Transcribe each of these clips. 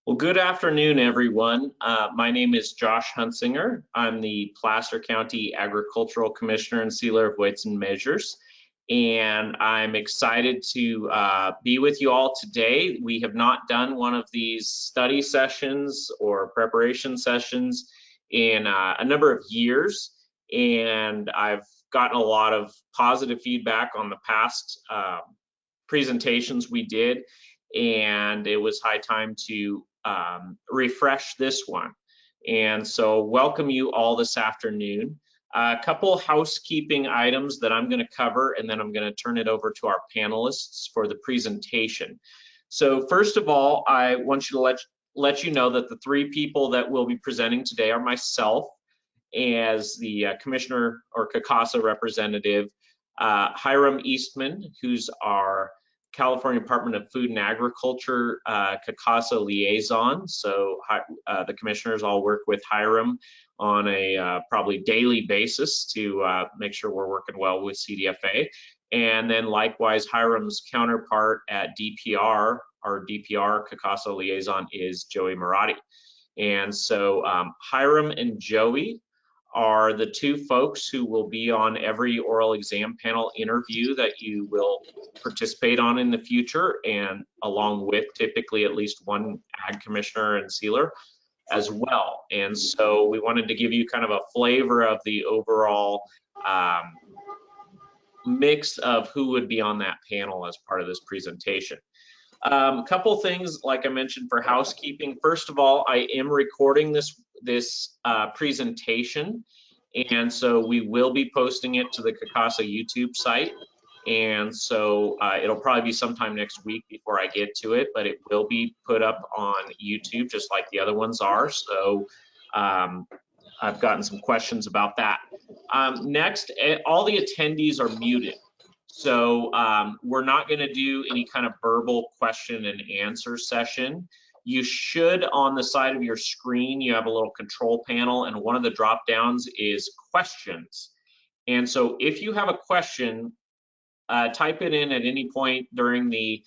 Well, good afternoon, everyone. My name is Josh Hunsinger. I'm the Placer County Agricultural Commissioner and Sealer of Weights and Measures, and I'm excited to be with you all today. We have not done one of these study sessions or preparation sessions in a number of years, and I've gotten a lot of positive feedback on the past presentations we did, and it was high time to refresh this one. And so welcome you all this afternoon. A couple housekeeping items that I'm going to cover, and then I'm going to turn it over to our panelists for the presentation. So first of all, I want you to let you know that the three people that will be presenting today are myself as the commissioner or CACASA representative, Hiram Eastman, who's our California Department of Food and Agriculture CACASA liaison. So the commissioners all work with Hiram on a probably daily basis to make sure we're working well with CDFA. And then likewise, Hiram's counterpart at DPR, our DPR CACASA liaison, is Joey Marotti. And so Hiram and Joey are the two folks who will be on every oral exam panel interview that you will participate on in the future, and along with typically at least one ag commissioner and sealer as well. And so we wanted to give you kind of a flavor of the overall mix of who would be on that panel as part of this presentation. Couple things, like I mentioned, for housekeeping. First of all, I am recording this presentation, and so we will be posting it to the CACASA YouTube site. And so it'll probably be sometime next week before I get to it, but it will be put up on YouTube just like the other ones are. So I've gotten some questions about that. Next, all the attendees are muted. So we're not going to do any kind of verbal question and answer session. You should, on the side of your screen, you have a little control panel, and one of the drop downs is questions. And so if you have a question, type it in at any point during the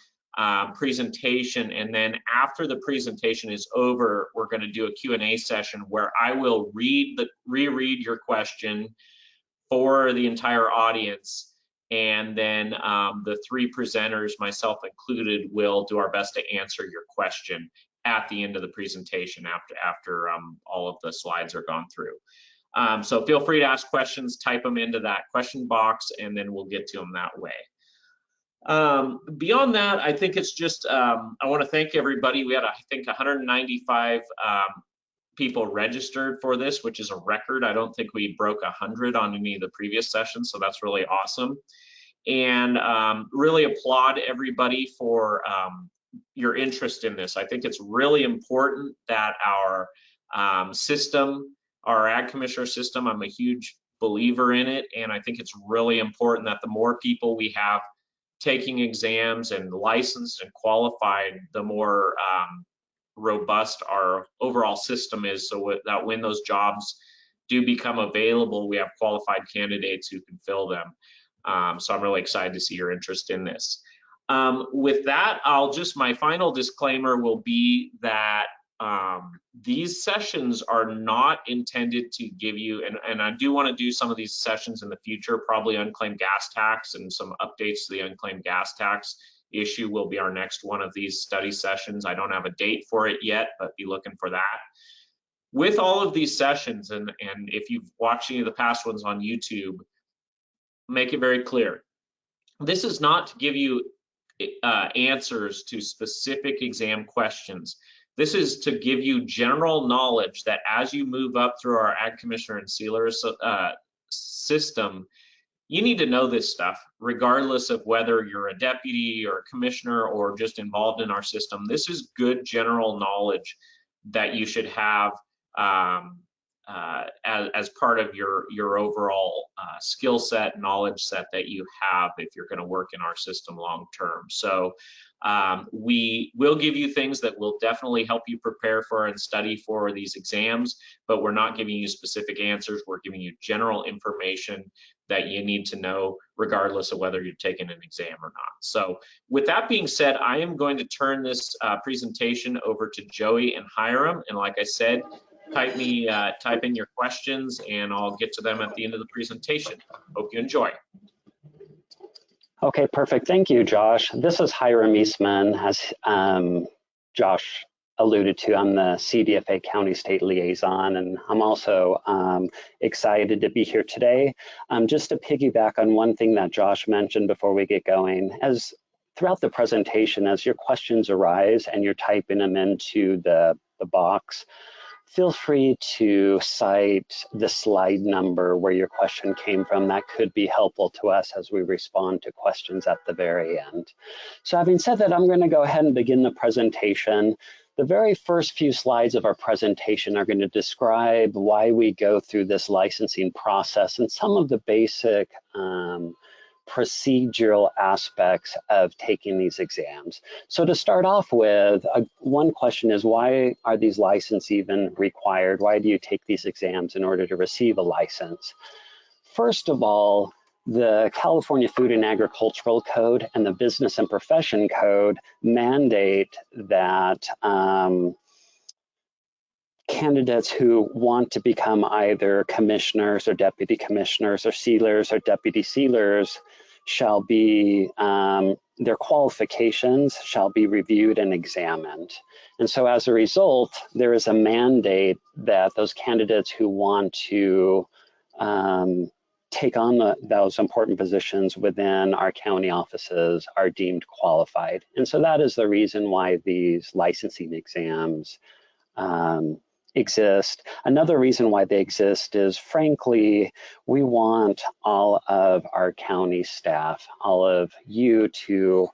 presentation, and then after the presentation is over, we're going to do a Q&A session where I will reread your question for the entire audience. And then the three presenters, myself included, will do our best to answer your question at the end of the presentation after all of the slides are gone through. So feel free to ask questions, type them into that question box, and then we'll get to them that way. Beyond that, I think it's just, I want to thank everybody. We had, I think, 195 people registered for this, which is a record. I don't think we broke 100 on any of the previous sessions, so that's really awesome. And really applaud everybody for your interest in this. I think it's really important that our system, our ag commissioner system, I'm a huge believer in it, and I think it's really important that the more people we have taking exams and licensed and qualified, the more robust our overall system is, so that when those jobs do become available, we have qualified candidates who can fill them. So I'm really excited to see your interest in this. With that, my final disclaimer will be that these sessions are not intended to give you, and I do want to do some of these sessions in the future, probably unclaimed gas tax and some updates to the unclaimed gas tax issue will be our next one of these study sessions. I don't have a date for it yet, but be looking for that. With all of these sessions, and if you've watched any of the past ones on YouTube, make it very clear. This is not to give you answers to specific exam questions. This is to give you general knowledge that as you move up through our ag commissioner and sealer system, you need to know this stuff, regardless of whether you're a deputy or a commissioner or just involved in our system. This is good general knowledge that you should have as part of your overall skill set, knowledge set that you have if you're going to work in our system long term. So we will give you things that will definitely help you prepare for and study for these exams, but we're not giving you specific answers. We're giving you general information that you need to know regardless of whether you're taking an exam or not. So with that being said, I am going to turn this presentation over to Joey and Hiram. And like I said, type in your questions and I'll get to them at the end of the presentation. Hope you enjoy. Okay, perfect. Thank you, Josh. This is Hiram Eastman, as Josh alluded to. I'm the CDFA County State Liaison, and I'm also excited to be here today. Just to piggyback on one thing that Josh mentioned before we get going, as throughout the presentation, as your questions arise and you're typing them into the box, feel free to cite the slide number where your question came from. That could be helpful to us as we respond to questions at the very end. So having said that, I'm going to go ahead and begin the presentation. The very first few slides of our presentation are going to describe why we go through this licensing process and some of the basic procedural aspects of taking these exams. So to start off with, one question is, why are these licenses even required? Why do you take these exams in order to receive a license? First of all, the California Food and Agricultural Code and the Business and Profession Code mandate that candidates who want to become either commissioners or deputy commissioners or sealers or deputy sealers shall be, their qualifications shall be reviewed and examined. And so as a result, there is a mandate that those candidates who want to take on those important positions within our county offices are deemed qualified. And so that is the reason why these licensing exams exist. Another reason why they exist is, frankly, we want all of our county staff, all of you, to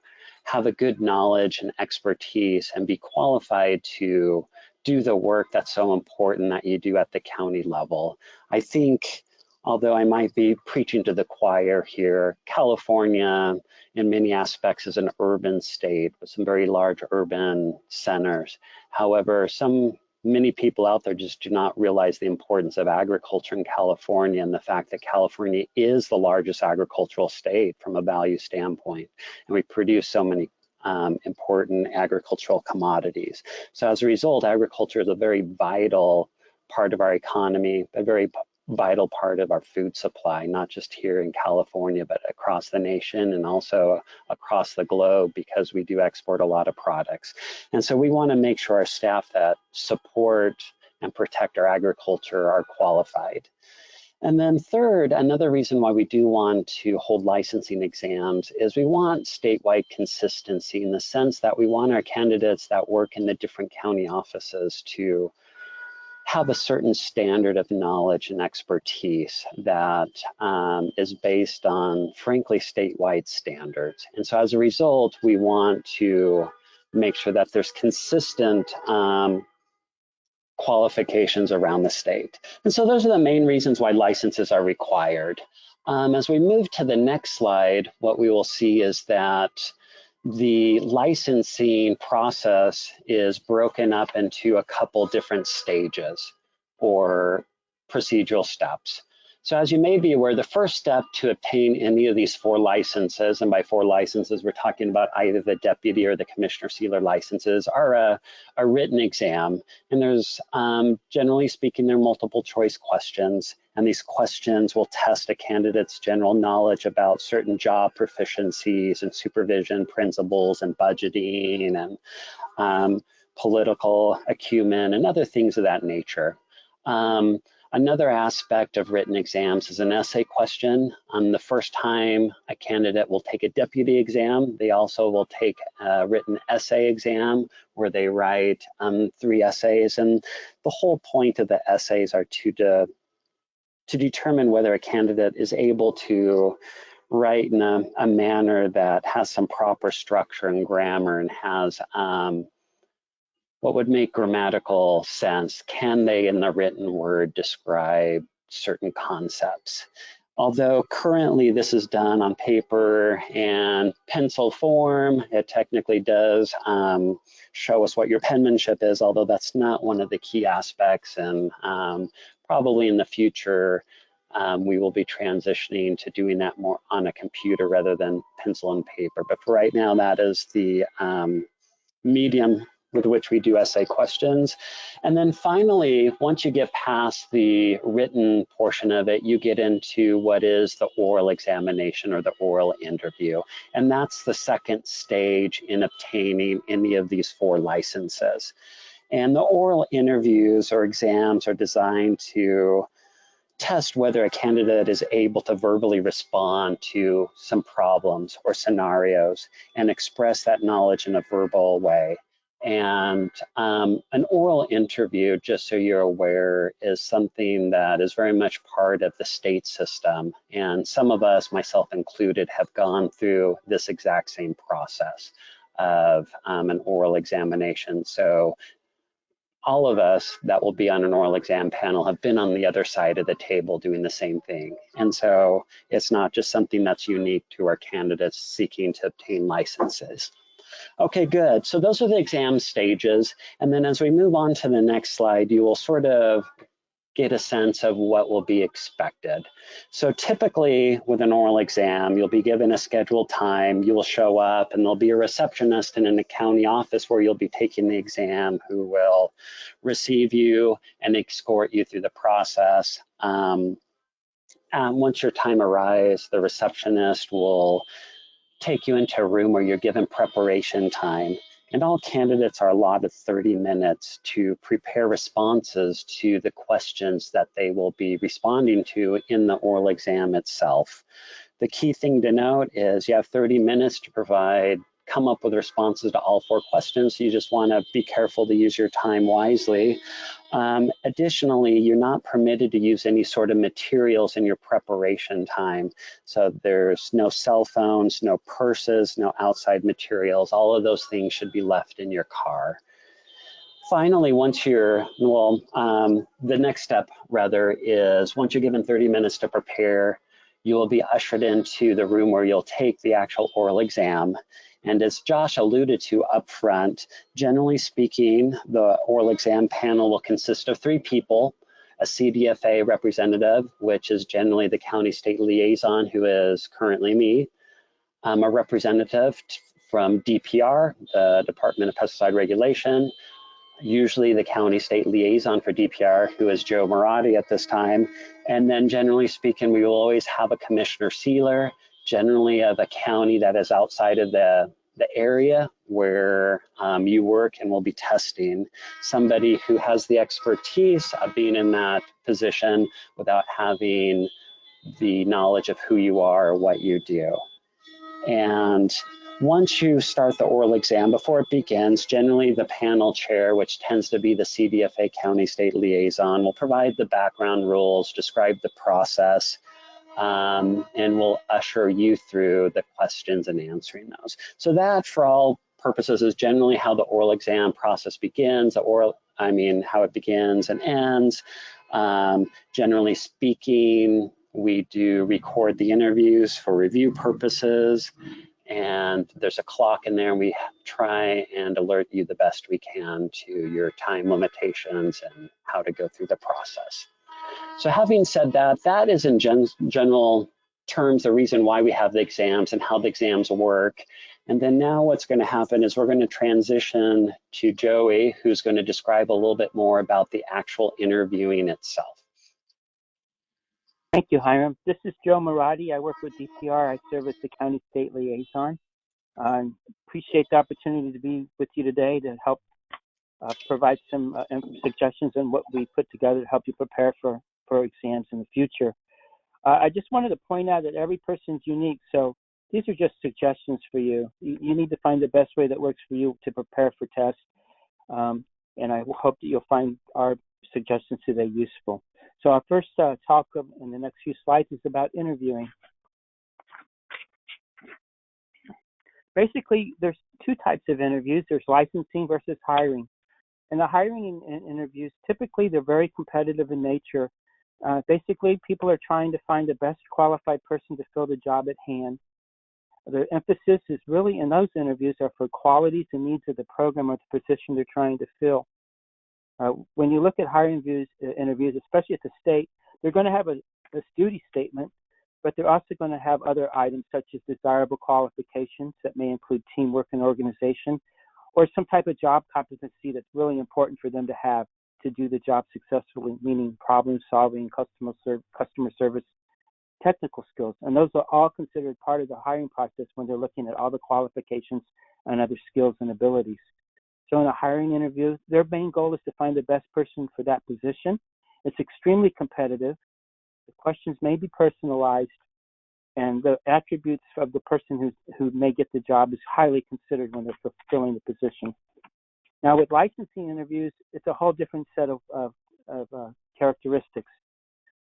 have a good knowledge and expertise and be qualified to do the work that's so important that you do at the county level. I think, although I might be preaching to the choir here, California in many aspects is an urban state with some very large urban centers. However, many people out there just do not realize the importance of agriculture in California and the fact that California is the largest agricultural state from a value standpoint. And we produce so many important agricultural commodities. So as a result, agriculture is a very vital part of our economy, a very vital part of our food supply, not just here in California, but across the nation and also across the globe, because we do export a lot of products. And so we want to make sure our staff that support and protect our agriculture are qualified. And then third, another reason why we do want to hold licensing exams is we want statewide consistency, in the sense that we want our candidates that work in the different county offices to have a certain standard of knowledge and expertise that is based on, frankly, statewide standards. And so as a result, we want to make sure that there's consistent qualifications around the state. And so those are the main reasons why licenses are required. As we move to the next slide, what we will see is that the licensing process is broken up into a couple different stages or procedural steps. So as you may be aware, the first step to obtain any of these 4 licenses, and by 4 licenses, we're talking about either the deputy or the commissioner sealer licenses, are a written exam. And there's, generally speaking, there are multiple choice questions. And these questions will test a candidate's general knowledge about certain job proficiencies and supervision principles and budgeting and political acumen and other things of that nature. Another aspect of written exams is an essay question. The first time a candidate will take a deputy exam, they also will take a written essay exam where they write 3 essays. And the whole point of the essays are to determine whether a candidate is able to write in a manner that has some proper structure and grammar and has what would make grammatical sense. Can they, in the written word, describe certain concepts? Although currently this is done on paper and pencil form, it technically does show us what your penmanship is, although that's not one of the key aspects. And probably in the future, we will be transitioning to doing that more on a computer rather than pencil and paper. But for right now, that is the medium with which we do essay questions. And then finally, once you get past the written portion of it, you get into what is the oral examination or the oral interview. And that's the second stage in obtaining any of these 4 licenses. And the oral interviews or exams are designed to test whether a candidate is able to verbally respond to some problems or scenarios and express that knowledge in a verbal way. And an oral interview, just so you're aware, is something that is very much part of the state system. And some of us, myself included, have gone through this exact same process of an oral examination. So all of us that will be on an oral exam panel have been on the other side of the table doing the same thing. And so it's not just something that's unique to our candidates seeking to obtain licenses. Okay, good. So those are the exam stages. And then as we move on to the next slide, you will sort of get a sense of what will be expected. So typically with an oral exam, you'll be given a scheduled time, you will show up, and there'll be a receptionist in a county office where you'll be taking the exam who will receive you and escort you through the process. Once your time arrives, the receptionist will take you into a room where you're given preparation time. And all candidates are allotted 30 minutes to prepare responses to the questions that they will be responding to in the oral exam itself. The key thing to note is you have 30 minutes to come up with responses to all 4 questions. So you just want to be careful to use your time wisely. Additionally, you're not permitted to use any sort of materials in your preparation time. So there's no cell phones, no purses, no outside materials. All of those things should be left in your car. Finally, the next step rather is once you're given 30 minutes to prepare, you will be ushered into the room where you'll take the actual oral exam. And as Josh alluded to up front, generally speaking, the oral exam panel will consist of 3 people, a CDFA representative, which is generally the county state liaison, who is currently me, a representative from DPR, the Department of Pesticide Regulation, usually the county state liaison for DPR, who is Joe Marotti at this time. And then generally speaking, we will always have a commissioner sealer, generally of a county that is outside of the area where you work and will be testing, somebody who has the expertise of being in that position without having the knowledge of who you are or what you do. And once you start the oral exam, before it begins, generally the panel chair, which tends to be the CDFA County State Liaison, will provide the background rules, describe the process, and will usher you through the questions and answering those. So that, for all purposes, is generally how the oral exam process begins, how it begins and ends. Generally speaking, we do record the interviews for review purposes, and there's a clock in there, and we try and alert you the best we can to your time limitations and how to go through the process. So having said that, that is in general terms the reason why we have the exams and how the exams work. And then now what's going to happen is we're going to transition to Joey, who's going to describe a little bit more about the actual interviewing itself. Thank you, Hiram. This is Joe Marotti. I work with DPR. I serve as the County State Liaison. I appreciate the opportunity to be with you today to help provide some suggestions on what we put together to help you prepare for exams in the future. I just wanted to point out that every person's unique, so these are just suggestions for you. You need to find the best way that works for you to prepare for tests, and I hope that you'll find our suggestions today useful. So our first talk in the next few slides is about interviewing. Basically, there's 2 types of interviews. There's licensing versus hiring. And the hiring interviews, typically they're very competitive in nature. Basically, people are trying to find the best qualified person to fill the job at hand. The emphasis is really in those interviews are for qualities and needs of the program or the position they're trying to fill. When you look at hiring interviews, especially at the state, they're going to have a this duty statement, but they're also going to have other items such as desirable qualifications that may include teamwork and organization, or some type of job competency that's really important for them to have to do the job successfully, meaning problem solving, customer service, technical skills. And those are all considered part of the hiring process when they're looking at all the qualifications and other skills and abilities. So in a hiring interview, their main goal is to find the best person for that position. It's extremely competitive. The questions may be personalized, and the attributes of the person who may get the job is highly considered when they're fulfilling the position. Now with licensing interviews, it's a whole different set of characteristics.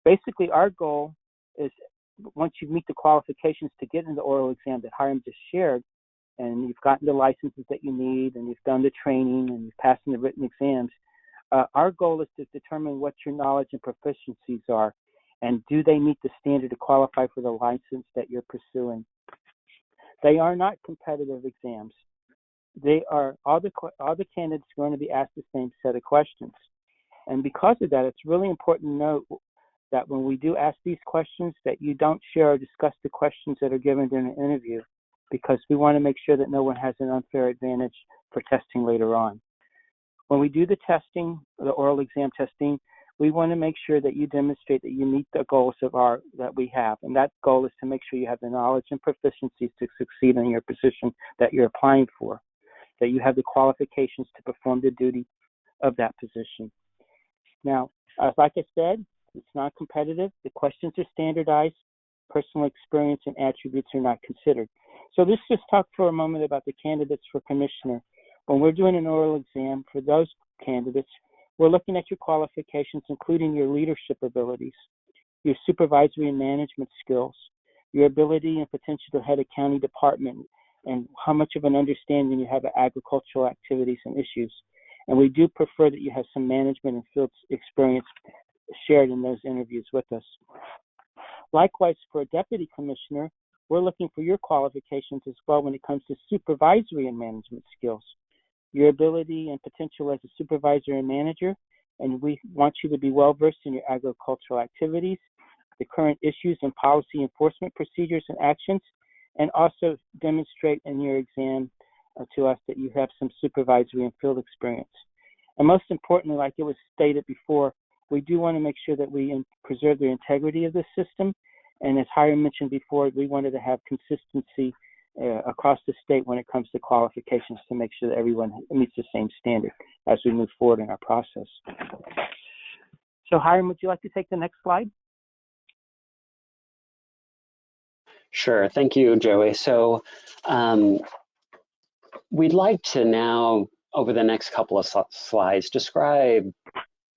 Basically, our goal is once you meet the qualifications to get into the oral exam that Hiram just shared, and you've gotten the licenses that you need, and you've done the training, and you've passed the written exams, our goal is to determine what your knowledge and proficiencies are, and do they meet the standard to qualify for the license that you're pursuing. They are not competitive exams. They are, all the candidates are going to be asked the same set of questions. And because of that, it's really important to note that when we do ask these questions, that you don't share or discuss the questions that are given during an interview, because we want to make sure that no one has an unfair advantage for testing later on. When we do the testing, the oral exam testing, we want to make sure that you demonstrate that you meet the goals that we have. And that goal is to make sure you have the knowledge and proficiencies to succeed in your position that you're applying for, that you have the qualifications to perform the duty of that position. Now, like I said, it's not competitive. The questions are standardized. Personal experience and attributes are not considered. So let's just talk for a moment about the candidates for commissioner. When we're doing an oral exam for those candidates, we're looking at your qualifications, including your leadership abilities, your supervisory and management skills, your ability and potential to head a county department, and how much of an understanding you have of agricultural activities and issues. And we do prefer that you have some management and field experience shared in those interviews with us. Likewise, for a deputy commissioner, we're looking for your qualifications as well when it comes to supervisory and management skills, your ability and potential as a supervisor and manager, and we want you to be well-versed in your agricultural activities, the current issues and policy enforcement procedures and actions, and also demonstrate in your exam to us that you have some supervisory and field experience. And most importantly, like it was stated before, we do want to make sure that we preserve the integrity of the system. And as Hiram mentioned before, we wanted to have consistency across the state when it comes to qualifications to make sure that everyone meets the same standard as we move forward in our process. So Hiram, would you like to take the next slide? Sure, thank you, Joey. So we'd like to now, over the next couple of slides, describe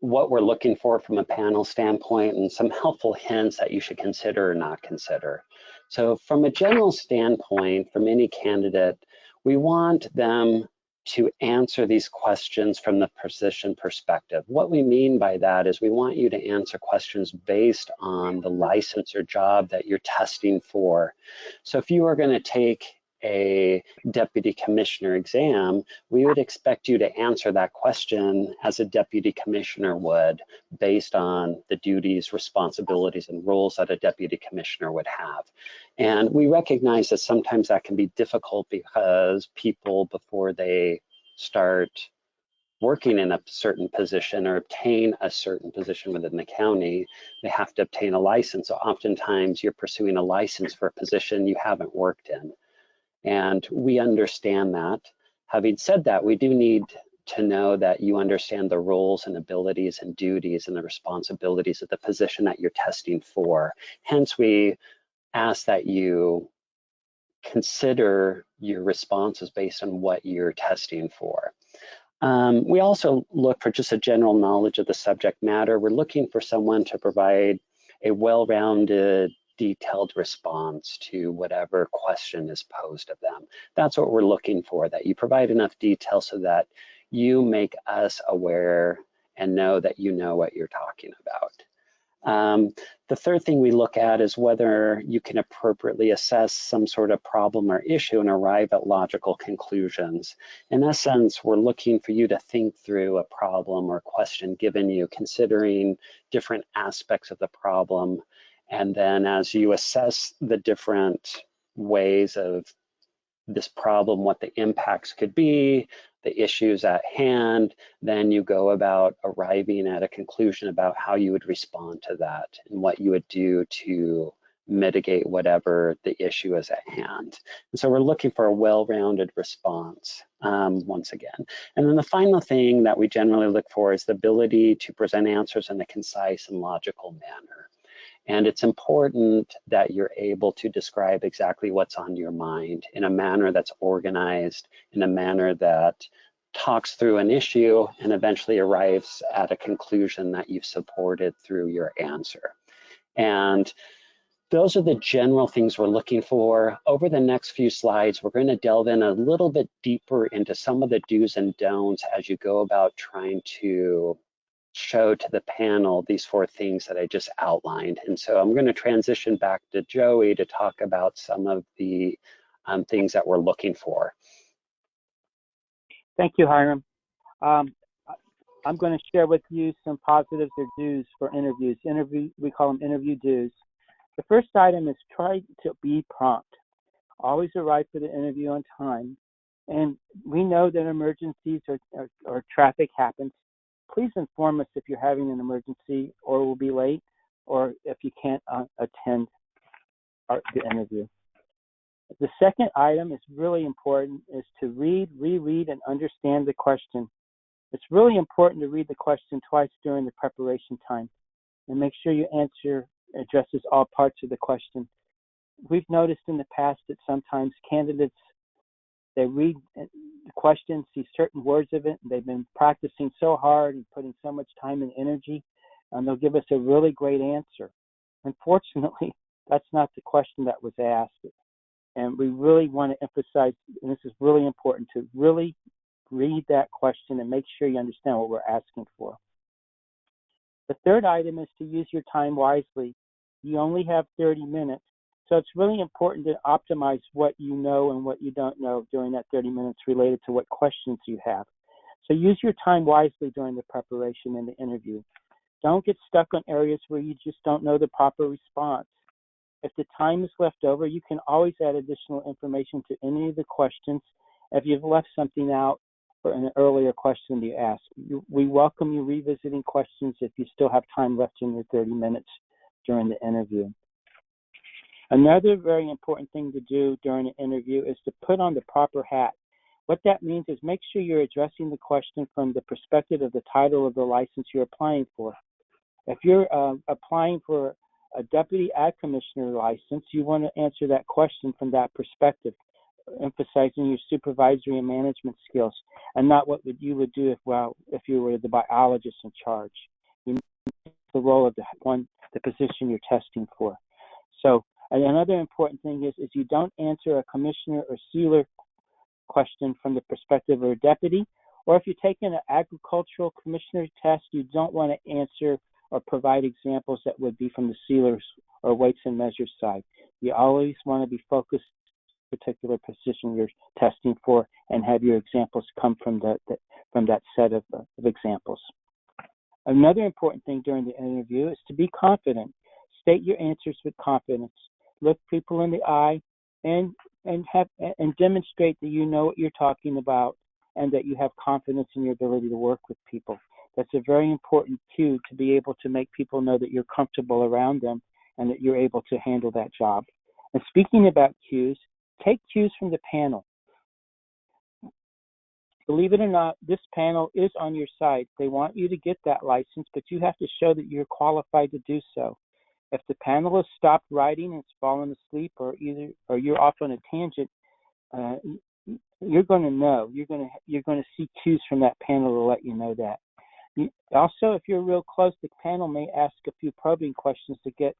what we're looking for from a panel standpoint and some helpful hints that you should consider or not consider. So from a general standpoint, from any candidate, we want them to answer these questions from the position perspective. What we mean by that is we want you to answer questions based on the license or job that you're testing for. So if you are going to take a deputy commissioner exam, we would expect you to answer that question as a deputy commissioner would, based on the duties, responsibilities, and roles that a deputy commissioner would have. And we recognize that sometimes that can be difficult because people, before they start working in a certain position or obtain a certain position within the county, they have to obtain a license. So oftentimes you're pursuing a license for a position you haven't worked in. And we understand that. Having said that, we do need to know that you understand the roles and abilities and duties and the responsibilities of the position that you're testing for. Hence, we ask that you consider your responses based on what you're testing for. We also look for just a general knowledge of the subject matter. We're looking for someone to provide a well-rounded, detailed response to whatever question is posed of them. That's what we're looking for, that you provide enough detail so that you make us aware and know that you know what you're talking about. The third thing we look at is whether you can appropriately assess some sort of problem or issue and arrive at logical conclusions. In essence, we're looking for you to think through a problem or question given you, considering different aspects of the problem And then as you assess the different ways of this problem, what the impacts could be, the issues at hand, then you go about arriving at a conclusion about how you would respond to that and what you would do to mitigate whatever the issue is at hand. And so we're looking for a well-rounded response once again. And then the final thing that we generally look for is the ability to present answers in a concise and logical manner. And it's important that you're able to describe exactly what's on your mind in a manner that's organized, in a manner that talks through an issue and eventually arrives at a conclusion that you've supported through your answer. And those are the general things we're looking for. Over the next few slides, we're going to delve in a little bit deeper into some of the do's and don'ts as you go about trying to show to the panel these 4 things that I just outlined. And so I'm going to transition back to Joey to talk about some of the things that we're looking for. Thank you, Hiram. I'm going to share with you some positives or do's for interviews. We call them interview do's. The first item is try to be prompt. Always arrive for the interview on time. And we know that emergencies or traffic happens. Please inform us if you're having an emergency or will be late, or if you can't attend the interview. The second item is really important, is to read, reread, and understand the question. It's really important to read the question twice during the preparation time and make sure your answer addresses all parts of the question. We've noticed in the past that sometimes candidates, they read the question, see certain words of it, and they've been practicing so hard and putting so much time and energy, and they'll give us a really great answer. Unfortunately, that's not the question that was asked. And we really want to emphasize, and this is really important, to really read that question and make sure you understand what we're asking for. The third item is to use your time wisely. You only have 30 minutes, so it's really important to optimize what you know and what you don't know during that 30 minutes related to what questions you have. So use your time wisely during the preparation and the interview. Don't get stuck on areas where you just don't know the proper response. If the time is left over, you can always add additional information to any of the questions if you've left something out for an earlier question you asked. We welcome you revisiting questions if you still have time left in your 30 minutes during the interview. Another very important thing to do during an interview is to put on the proper hat. What that means is make sure you're addressing the question from the perspective of the title of the license you're applying for. If you're applying for a deputy ag commissioner license, you want to answer that question from that perspective, emphasizing your supervisory and management skills, and not what you would do if you were the biologist in charge. You know the role of the position you're testing for. So another important thing is you don't answer a commissioner or sealer question from the perspective of a deputy, or if you're taking an agricultural commissioner test, you don't want to answer or provide examples that would be from the sealers or weights and measures side. You always want to be focused on the particular position you're testing for and have your examples come from that set of examples. Another important thing during the interview is to be confident. State your answers with confidence. Look people in the eye and demonstrate that you know what you're talking about and that you have confidence in your ability to work with people. That's a very important cue to be able to make people know that you're comfortable around them and that you're able to handle that job. And speaking about cues, take cues from the panel. Believe it or not, this panel is on your side. They want you to get that license, but you have to show that you're qualified to do so. If the panel has stopped writing and it's fallen asleep, or you're off on a tangent, you're going to know. You're going to see cues from that panel to let you know that. Also, if you're real close, the panel may ask a few probing questions to get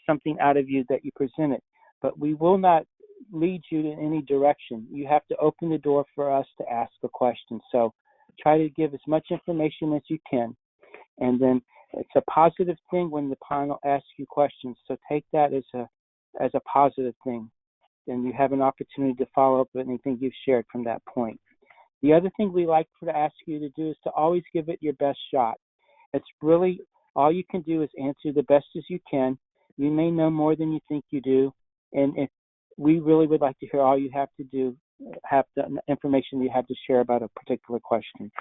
something out of you that you presented, but we will not lead you in any direction. You have to open the door for us to ask a question. So try to give as much information as you can. And then it's a positive thing when the panel asks you questions. So take that as a positive thing. Then you have an opportunity to follow up with anything you've shared from that point. The other thing we like to ask you to do is to always give it your best shot. It's really all you can do is answer the best as you can. You may know more than you think you do, and if we really would like to hear all you have to do, have the information you have to share about a particular question.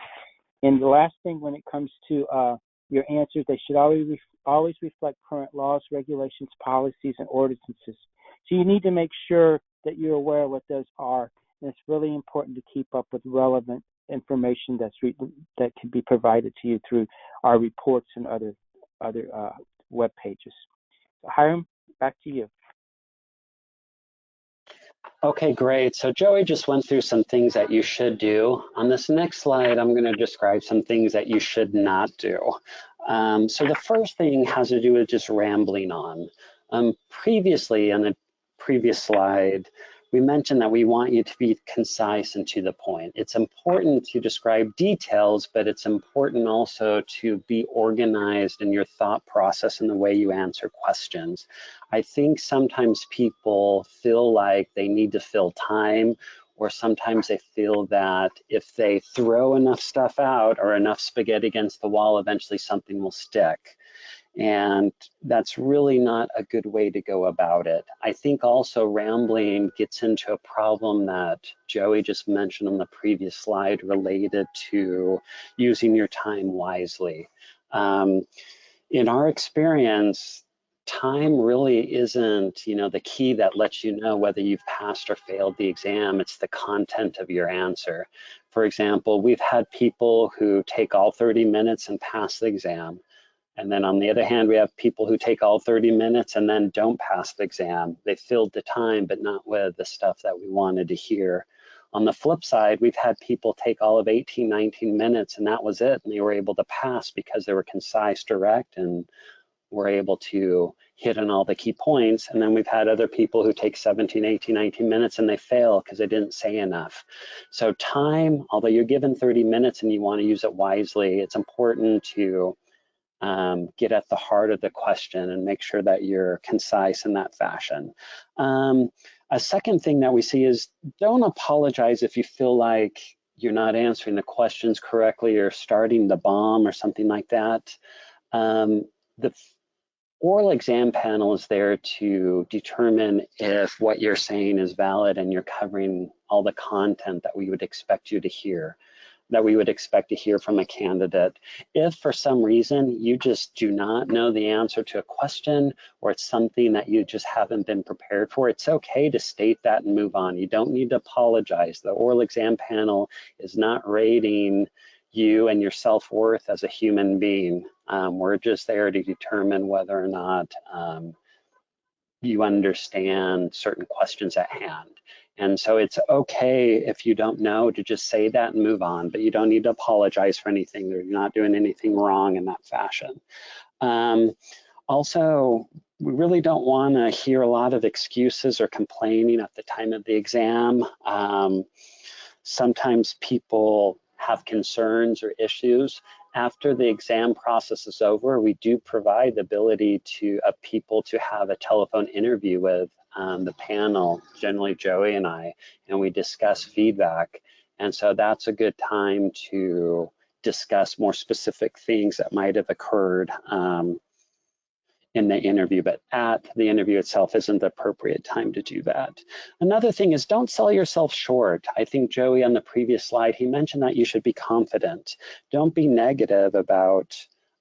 And the last thing, when it comes to your answers, they should always reflect current laws, regulations, policies, and ordinances. So you need to make sure that you're aware of what those are. And it's really important to keep up with relevant information that can be provided to you through our reports and other web pages. So Hiram, back to you. Okay, great. So Joey just went through some things that you should do. On this next slide, I'm going to describe some things that you should not do. So the first thing has to do with just rambling on. Previously, on the previous slide, we mentioned that we want you to be concise and to the point. It's important to describe details, but it's important also to be organized in your thought process and the way you answer questions. I think sometimes people feel like they need to fill time, or sometimes they feel that if they throw enough stuff out or enough spaghetti against the wall, eventually something will stick. And that's really not a good way to go about it. I think also rambling gets into a problem that Joey just mentioned on the previous slide related to using your time wisely. In our experience, time really isn't, the key that lets you know whether you've passed or failed the exam. It's the content of your answer. For example, we've had people who take all 30 minutes and pass the exam. And then on the other hand, we have people who take all 30 minutes and then don't pass the exam. They filled the time, but not with the stuff that we wanted to hear. On the flip side, we've had people take all of 18, 19 minutes and that was it. And they were able to pass because they were concise, direct, and were able to hit on all the key points. And then we've had other people who take 17, 18, 19 minutes and they fail because they didn't say enough. So time, although you're given 30 minutes and you want to use it wisely, it's important to get at the heart of the question and make sure that you're concise in that fashion. A second thing that we see is don't apologize if you feel like you're not answering the questions correctly or starting the bomb or something like that. The oral exam panel is there to determine if what you're saying is valid and you're covering all the content that we would expect you to hear, that we would expect to hear from a candidate. If for some reason you just do not know the answer to a question, or it's something that you just haven't been prepared for, it's okay to state that and move on. You don't need to apologize. The oral exam panel is not rating you and your self-worth as a human being. We're just there to determine whether or not you understand certain questions at hand. And so it's okay if you don't know to just say that and move on, but you don't need to apologize for anything. You're not doing anything wrong in that fashion. Also, we really don't want to hear a lot of excuses or complaining at the time of the exam. Sometimes people have concerns or issues. After the exam process is over, we do provide the ability of people to have a telephone interview with the panel, generally Joey and I, and we discuss feedback. And so that's a good time to discuss more specific things that might have occurred in the interview, but at the interview itself isn't the appropriate time to do that. Another thing is don't sell yourself short. I think Joey on the previous slide, he mentioned that you should be confident. Don't be negative about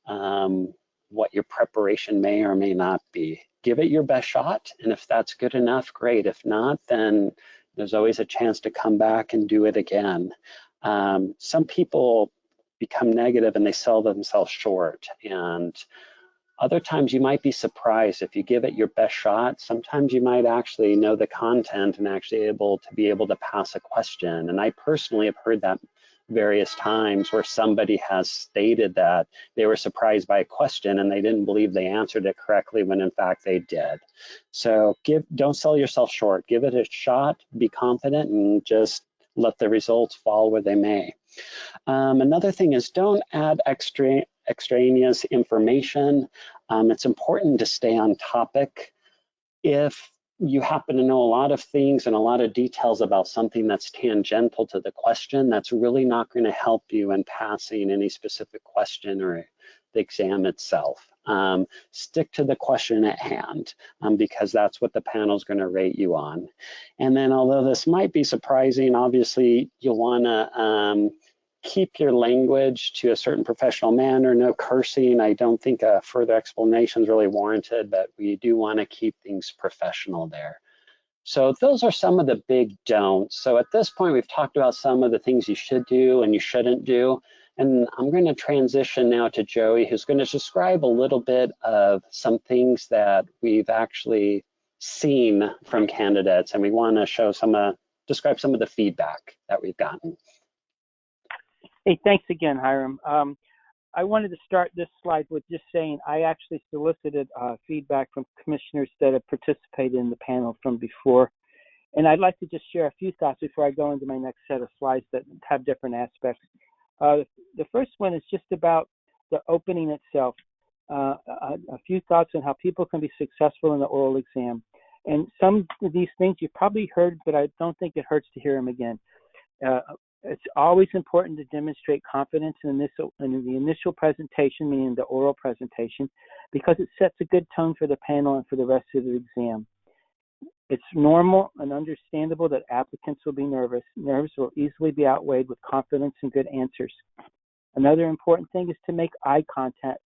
what your preparation may or may not be. Give it your best shot, and if that's good enough, great. If not, then there's always a chance to come back and do it again. Some people become negative and they sell themselves short, and other times you might be surprised if you give it your best shot. Sometimes you might actually know the content and actually be able to pass a question. And I personally have heard that various times where somebody has stated that they were surprised by a question and they didn't believe they answered it correctly when in fact they did. So don't sell yourself short. Give it a shot, be confident, and just let the results fall where they may. Another thing is don't add extraneous information. It's important to stay on topic. If you happen to know a lot of things and a lot of details about something that's tangential to the question, that's really not going to help you in passing any specific question or the exam itself. Stick to the question at hand, because that's what the panel is going to rate you on. And then, although this might be surprising, obviously you'll want to keep your language to a certain professional manner, no cursing. I don't think a further explanation is really warranted, but we do want to keep things professional there. So those are some of the big don'ts. So at this point, we've talked about some of the things you should do and you shouldn't do. And I'm going to transition now to Joey, who's going to describe a little bit of some things that we've actually seen from candidates. And we want to show describe some of the feedback that we've gotten. Hey, thanks again, Hiram. I wanted to start this slide with just saying I actually solicited feedback from commissioners that have participated in the panel from before. And I'd like to just share a few thoughts before I go into my next set of slides that have different aspects. The first one is just about the opening itself. A few thoughts on how people can be successful in the oral exam. And some of these things you've probably heard, but I don't think it hurts to hear them again. It's always important to demonstrate confidence in the initial presentation, meaning the oral presentation, because it sets a good tone for the panel and for the rest of the exam. It's normal and understandable that applicants will be nervous. Nerves will easily be outweighed with confidence and good answers. Another important thing is to make eye contact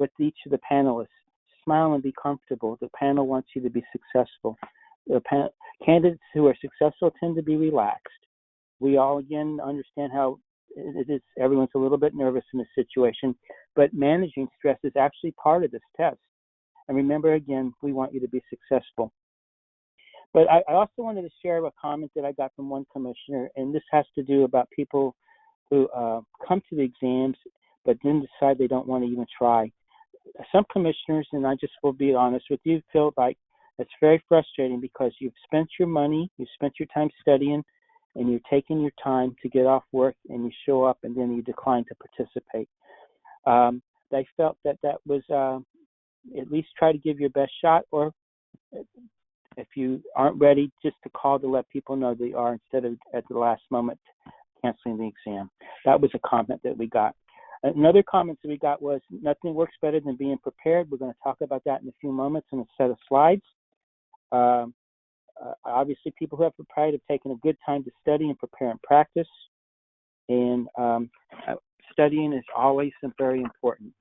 with each of the panelists. Smile and be comfortable. The panel wants you to be successful. Candidates who are successful tend to be relaxed. We all, again, understand how it is. Everyone's a little bit nervous in this situation, but managing stress is actually part of this test. And remember, again, we want you to be successful. But I also wanted to share a comment that I got from one commissioner, and this has to do about people who come to the exams but then decide they don't want to even try. Some commissioners, and I just will be honest with you, feel like it's very frustrating because you've spent your money, you've spent your time studying, and you're taking your time to get off work, and you show up, and then you decline to participate. They felt that was at least try to give your best shot, or if you aren't ready, just to call to let people know they are instead of at the last moment canceling the exam. That was a comment that we got. Another comment that we got was, nothing works better than being prepared. We're going to talk about that in a few moments in a set of slides. Obviously, people who have pride have taken a good time to study and prepare and practice. And studying is always very important.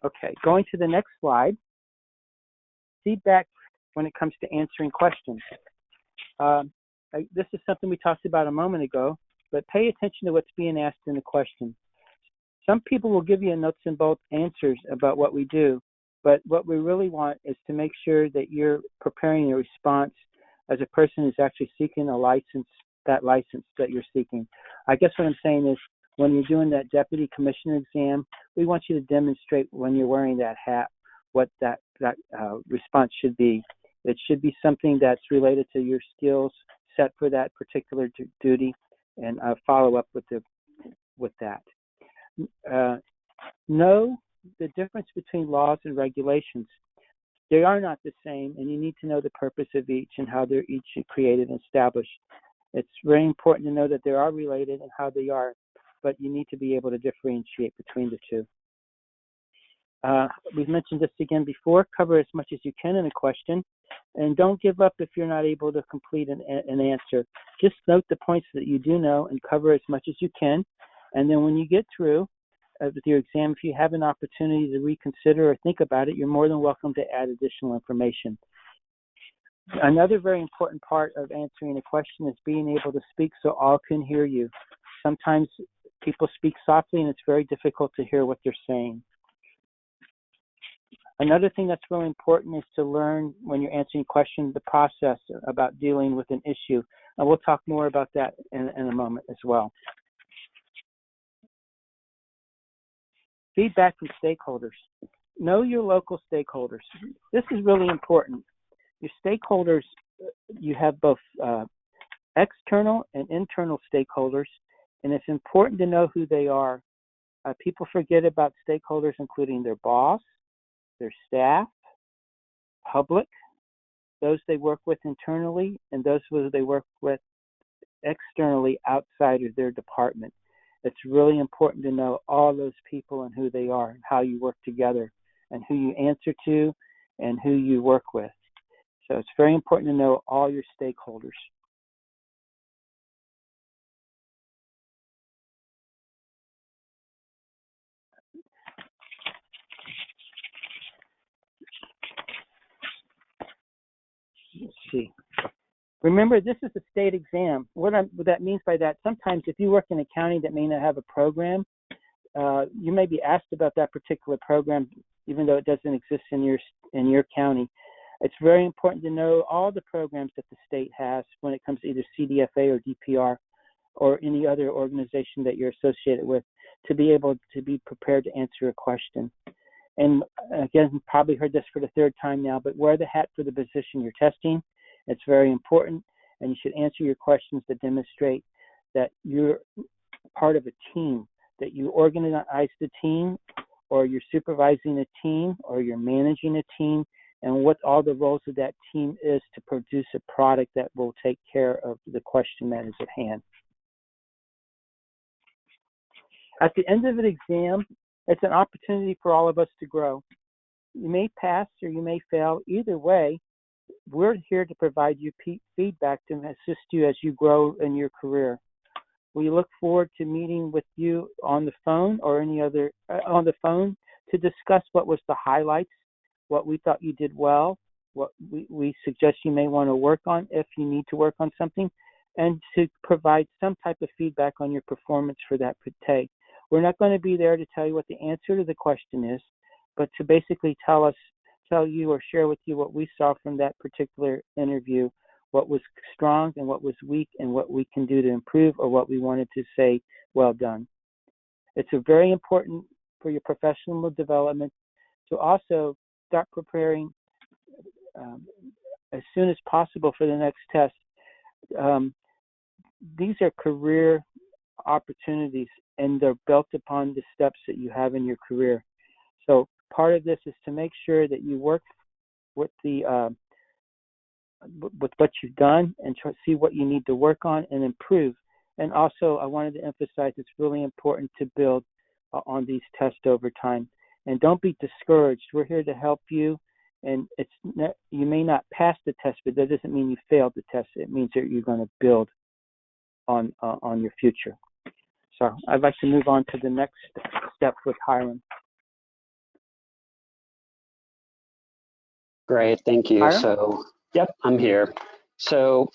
Okay, going to the next slide. Feedback when it comes to answering questions. This is something we talked about a moment ago, but pay attention to what's being asked in the question. Some people will give you a nuts and bolts answers about what we do, but what we really want is to make sure that you're preparing a response as a person who's actually seeking a license, that license that you're seeking. I guess what I'm saying is, when you're doing that deputy commissioner exam, we want you to demonstrate when you're wearing that hat what that response should be. It should be something that's related to your skills set for that particular duty, and follow up with that. Know the difference between laws and regulations. They are not the same, and you need to know the purpose of each and how they're each created and established. It's very important to know that they are related and how they are, but you need to be able to differentiate between the two. We've mentioned this again before. Cover as much as you can in a question, and don't give up if you're not able to complete an answer. Just note the points that you do know and cover as much as you can. And then when you get through with your exam, if you have an opportunity to reconsider or think about it, you're more than welcome to add additional information. Another very important part of answering a question is being able to speak so all can hear you. Sometimes people speak softly and it's very difficult to hear what they're saying. Another thing that's really important is to learn, when you're answering questions, the process about dealing with an issue. And we'll talk more about that in a moment as well. Feedback from stakeholders. Know your local stakeholders. This is really important. Your stakeholders, you have both external and internal stakeholders, and it's important to know who they are. People forget about stakeholders, including their boss, their staff, public, those they work with internally, and those who they work with externally outside of their department. It's really important to know all those people and who they are and how you work together and who you answer to and who you work with. So it's very important to know all your stakeholders. Let's see. Remember, this is a state exam. What that means by that, sometimes if you work in a county that may not have a program, you may be asked about that particular program, even though it doesn't exist in your county. It's very important to know all the programs that the state has when it comes to either CDFA or DPR or any other organization that you're associated with, to be able to be prepared to answer a question. And again, you probably heard this for the third time now, but wear the hat for the position you're testing. It's very important, and you should answer your questions that demonstrate that you're part of a team, that you organize the team, or you're supervising a team, or you're managing a team, and what all the roles of that team is to produce a product that will take care of the question that is at hand. At the end of an exam, it's an opportunity for all of us to grow. You may pass or you may fail. Either way, we're here to provide you feedback to assist you as you grow in your career. We look forward to meeting with you on the phone or any other on the phone to discuss what was the highlights, what we thought you did well, what we suggest you may want to work on if you need to work on something, and to provide some type of feedback on your performance for that day. We're not going to be there to tell you what the answer to the question is, but to basically tell you or share with you what we saw from that particular interview, what was strong and what was weak, and what we can do to improve, or what we wanted to say, well done. It's a very important for your professional development to also start preparing as soon as possible for the next test. These are career opportunities, and they're built upon the steps that you have in your career. So part of this is to make sure that you work with with what you've done and try to see what you need to work on and improve. And also, I wanted to emphasize it's really important to build on these tests over time. And don't be discouraged. We're here to help you. And you may not pass the test, but that doesn't mean you failed the test. It means that you're going to build on your future. So I'd like to move on to the next step with Hiram. Great, thank you. Hiram? So, yep, I'm here. So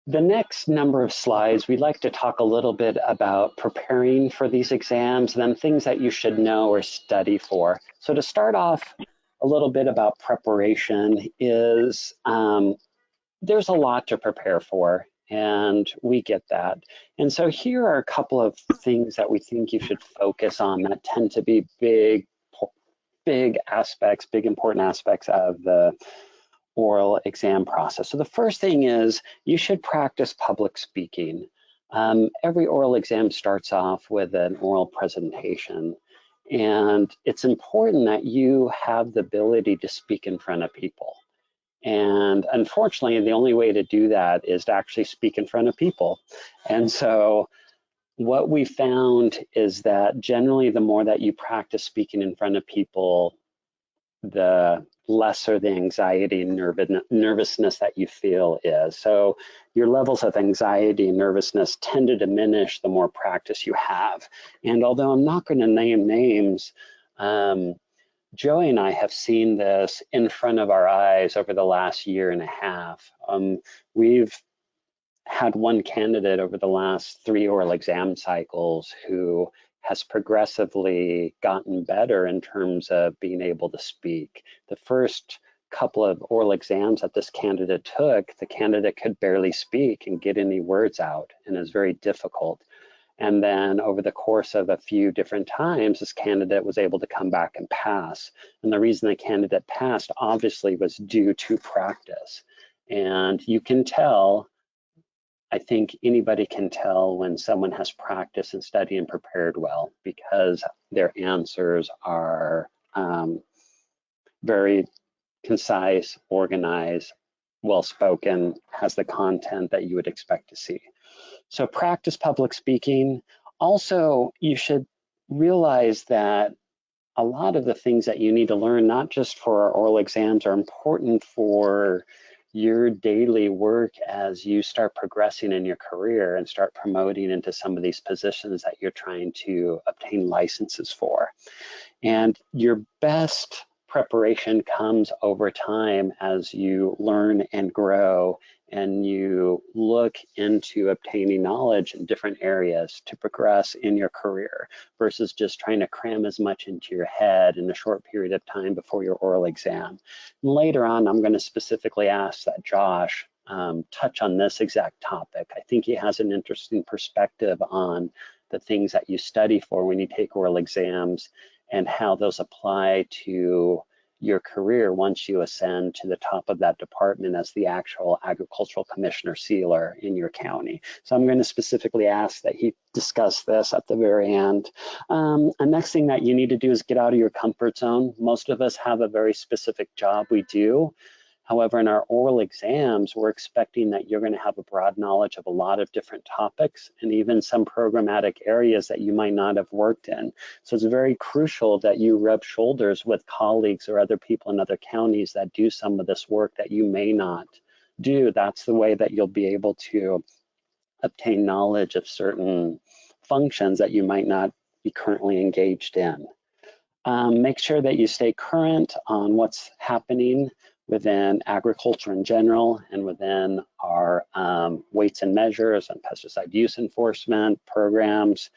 the next number of slides, we'd like to talk a little bit about preparing for these exams, and then things that you should know or study for. So to start off, a little bit about preparation is there's a lot to prepare for, and we get that. And so here are a couple of things that we think you should focus on that tend to be big aspects, big important aspects of the oral exam process. So the first thing is you should practice public speaking. Every oral exam starts off with an oral presentation, and it's important that you have the ability to speak in front of people. And unfortunately, the only way to do that is to actually speak in front of people. And so what we found is that generally the more that you practice speaking in front of people, the lesser the anxiety and nervousness that you feel is. So your levels of anxiety and nervousness tend to diminish the more practice you have. And although I'm not going to name names, Joey and I have seen this in front of our eyes over the last year and a half. We've had one candidate over the last 3 oral exam cycles who has progressively gotten better in terms of being able to speak. The first couple of oral exams that this candidate took, the candidate could barely speak and get any words out, and it was very difficult. And then over the course of a few different times, this candidate was able to come back and pass. And the reason the candidate passed obviously was due to practice. And you can tell, I think anybody can tell when someone has practiced and studied and prepared well, because their answers are very concise, organized, well-spoken, has the content that you would expect to see. So practice public speaking. Also, you should realize that a lot of the things that you need to learn, not just for our oral exams, are important for your daily work as you start progressing in your career and start promoting into some of these positions that you're trying to obtain licenses for. And your best preparation comes over time as you learn and grow and you look into obtaining knowledge in different areas to progress in your career versus just trying to cram as much into your head in a short period of time before your oral exam. And later on, I'm going to specifically ask that Josh touch on this exact topic. I think he has an interesting perspective on the things that you study for when you take oral exams and how those apply to your career once you ascend to the top of that department as the actual agricultural commissioner sealer in your county. So I'm going to specifically ask that he discuss this at the very end. The next thing that you need to do is get out of your comfort zone. Most of us have a very specific job we do. However, in our oral exams, we're expecting that you're going to have a broad knowledge of a lot of different topics and even some programmatic areas that you might not have worked in. So it's very crucial that you rub shoulders with colleagues or other people in other counties that do some of this work that you may not do. That's the way that you'll be able to obtain knowledge of certain functions that you might not be currently engaged in. Make sure that you stay current on what's happening within agriculture in general and within our weights and measures and pesticide use enforcement programs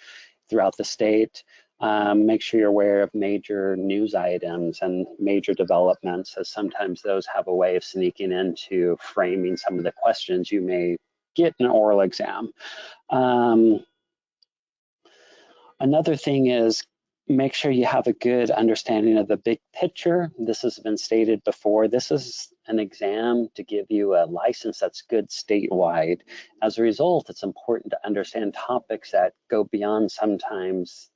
throughout the state. Make sure you're aware of major news items and major developments, as sometimes those have a way of sneaking into framing some of the questions you may get in an oral exam. Another thing is make sure you have a good understanding of the big picture. This has been stated before. This is an exam to give you a license that's good statewide. As a result, it's important to understand topics that go beyond sometimes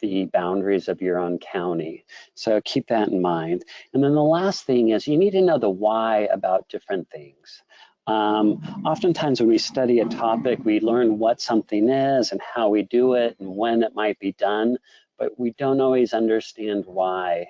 the boundaries of your own county. So keep that in mind. And then the last thing is you need to know the why about different things. Oftentimes when we study a topic, we learn what something is and how we do it and when it might be done, but we don't always understand why.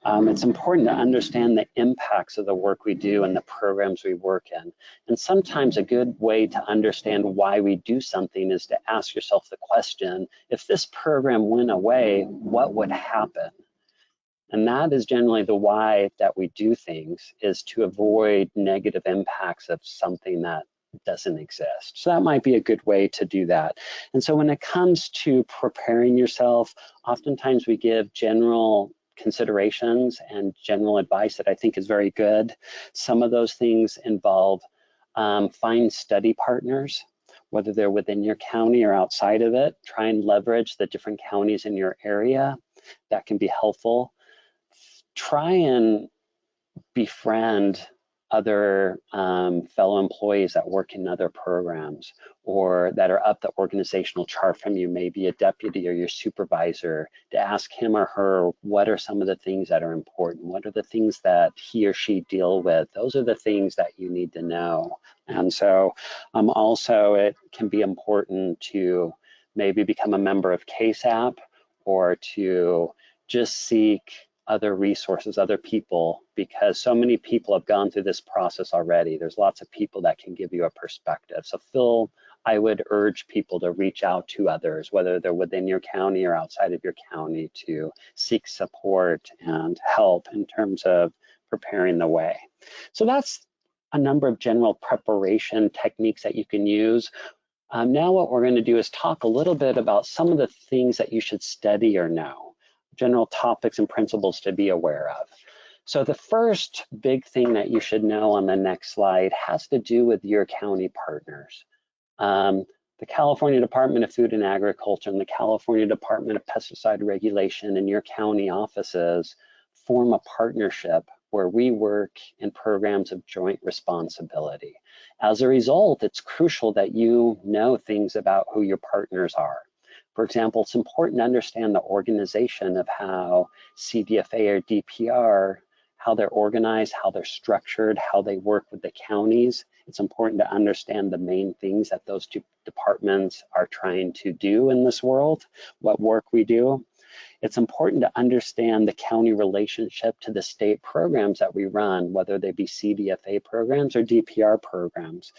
It's important to understand the impacts of the work we do and the programs we work in. And sometimes a good way to understand why we do something is to ask yourself the question, if this program went away, what would happen? And that is generally the why that we do things, is to avoid negative impacts of something that doesn't exist. So that might be a good way to do that. And so when it comes to preparing yourself, oftentimes we give general considerations and general advice that I think is very good. Some of those things involve find study partners, whether they're within your county or outside of it. Try and leverage the different counties in your area. That can be helpful. Try and befriend other fellow employees that work in other programs or that are up the organizational chart from you, maybe a deputy or your supervisor, to ask him or her what are some of the things that are important, what are the things that he or she deal with. Those are the things that you need to know. And so also it can be important to maybe become a member of CACASA or to just seek other resources, other people, because so many people have gone through this process already. There's lots of people that can give you a perspective. So I would urge people to reach out to others, whether they're within your county or outside of your county, to seek support and help in terms of preparing the way. So that's a number of general preparation techniques that you can use. Now what we're going to do is talk a little bit about some of the things that you should study or know. General topics and principles to be aware of. So the first big thing that you should know on the next slide has to do with your county partners. The California Department of Food and Agriculture and the California Department of Pesticide Regulation and your county offices form a partnership where we work in programs of joint responsibility. As a result, it's crucial that you know things about who your partners are. For example, it's important to understand the organization of how CDFA or DPR, how they're organized, how they're structured, how they work with the counties. It's important to understand the main things that those two departments are trying to do in this world, what work we do. It's important to understand the county relationship to the state programs that we run, whether they be CDFA programs or DPR programs.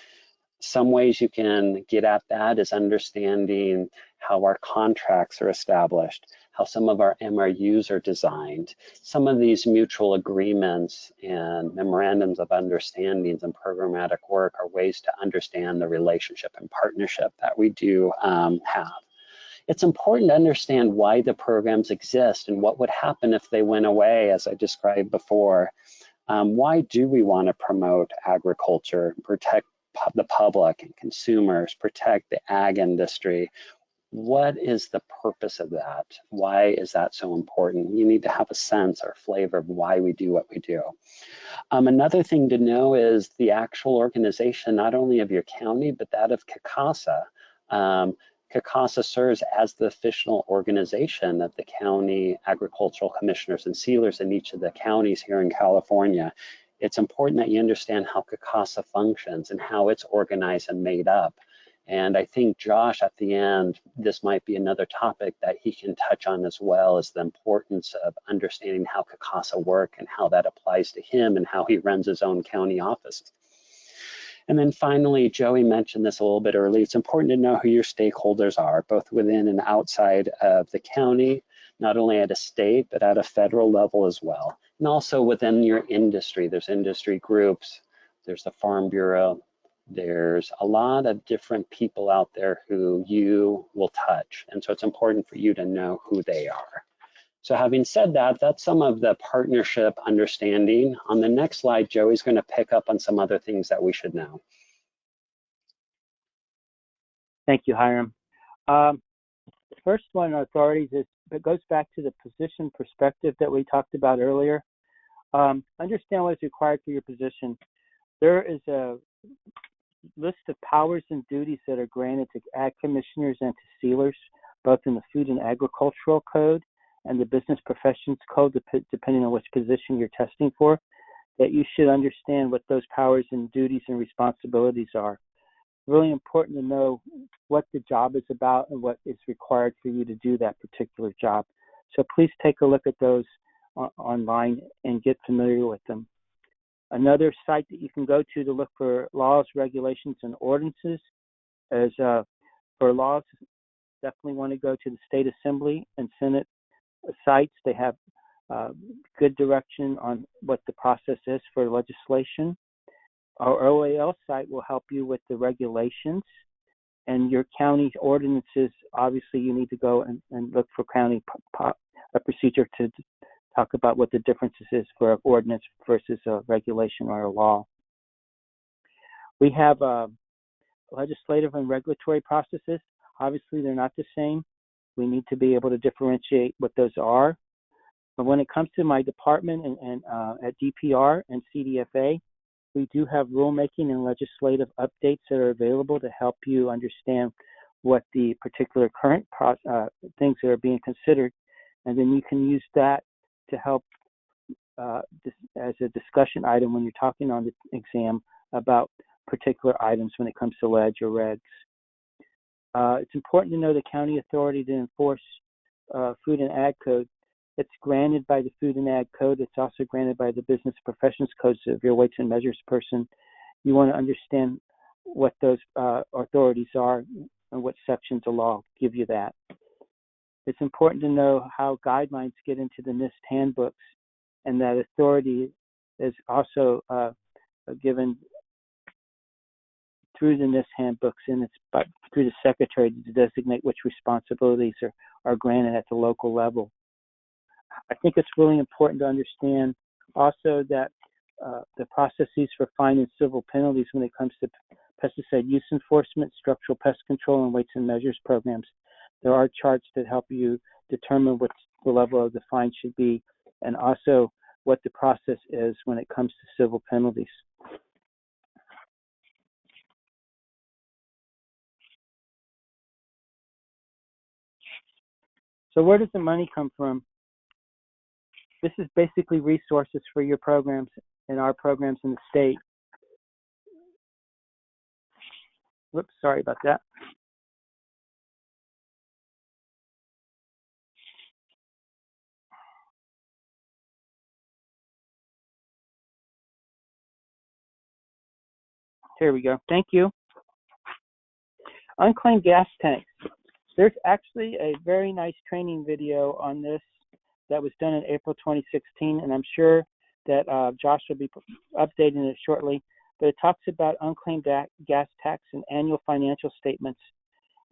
Some ways you can get at that is understanding how our contracts are established, how some of our MRUs are designed. Some of these mutual agreements and memorandums of understandings and programmatic work are ways to understand the relationship and partnership that we do have. It's important to understand why the programs exist and what would happen if they went away, as I described before. Why do we want to promote agriculture, protect the public and consumers, protect the ag industry? What is the purpose of that? Why is that so important? You need to have a sense or flavor of why we do what we do. Another thing to know is the actual organization, not only of your county, but that of CACASA. CACASA serves as the official organization of the county agricultural commissioners and sealers in each of the counties here in California. It's important that you understand how CACASA functions and how it's organized and made up. And I think Josh, at the end, this might be another topic that he can touch on as well, is the importance of understanding how CACASA work and how that applies to him and how he runs his own county offices. And then finally, Joey mentioned this a little bit earlier, it's important to know who your stakeholders are, both within and outside of the county, not only at a state, but at a federal level as well. And also within your industry, there's industry groups, there's the Farm Bureau, there's a lot of different people out there who you will touch. And so it's important for you to know who they are. So having said that, that's some of the partnership understanding. On the next slide, Joey's going to pick up on some other things that we should know. Thank you, Hiram. First one, authorities, it goes back to the position perspective that we talked about earlier. Understand what is required for your position. There is a list of powers and duties that are granted to ag commissioners and to sealers, both in the Food and Agricultural Code and the Business Professions Code, depending on which position you're testing for, that you should understand what those powers and duties and responsibilities are. Really important to know what the job is about and what is required for you to do that particular job. So please take a look at those online and get familiar with them. Another site that you can go to look for laws, regulations, and ordinances is for laws, definitely want to go to the State Assembly and Senate sites. They have good direction on what the process is for legislation. Our OAL site will help you with the regulations, and your county ordinances, obviously you need to go and look for county a procedure to talk about what the differences is for an ordinance versus a regulation or a law. We have legislative and regulatory processes. Obviously, they're not the same. We need to be able to differentiate what those are. But when it comes to my department and at DPR and CDFA, we do have rulemaking and legislative updates that are available to help you understand what the particular current things that are being considered, and then you can use that to help as a discussion item when you're talking on the exam about particular items when it comes to ledge or regs. It's important to know the county authority to enforce Food and Ag Code. It's granted by the Food and Ag Code. It's also granted by the Business Professions Code. So if you're a weights and measures person, you want to understand what those authorities are and what sections of law give you that. It's important to know how guidelines get into the NIST handbooks, and that authority is also given through the NIST handbooks, and it's through the secretary to designate which responsibilities are granted at the local level. I think it's really important to understand also that the processes for fine and civil penalties when it comes to pesticide use enforcement, structural pest control, and weights and measures programs. There are charts that help you determine what the level of the fine should be, and also what the process is when it comes to civil penalties. So where does the money come from? this is basically resources for your programs and our programs in the state. Whoops, sorry about that. Here we go. Thank you. Unclaimed gas tanks. There's actually a very nice training video on this that was done in April 2016, and I'm sure that Josh will be updating it shortly. But it talks about unclaimed gas tax and annual financial statements,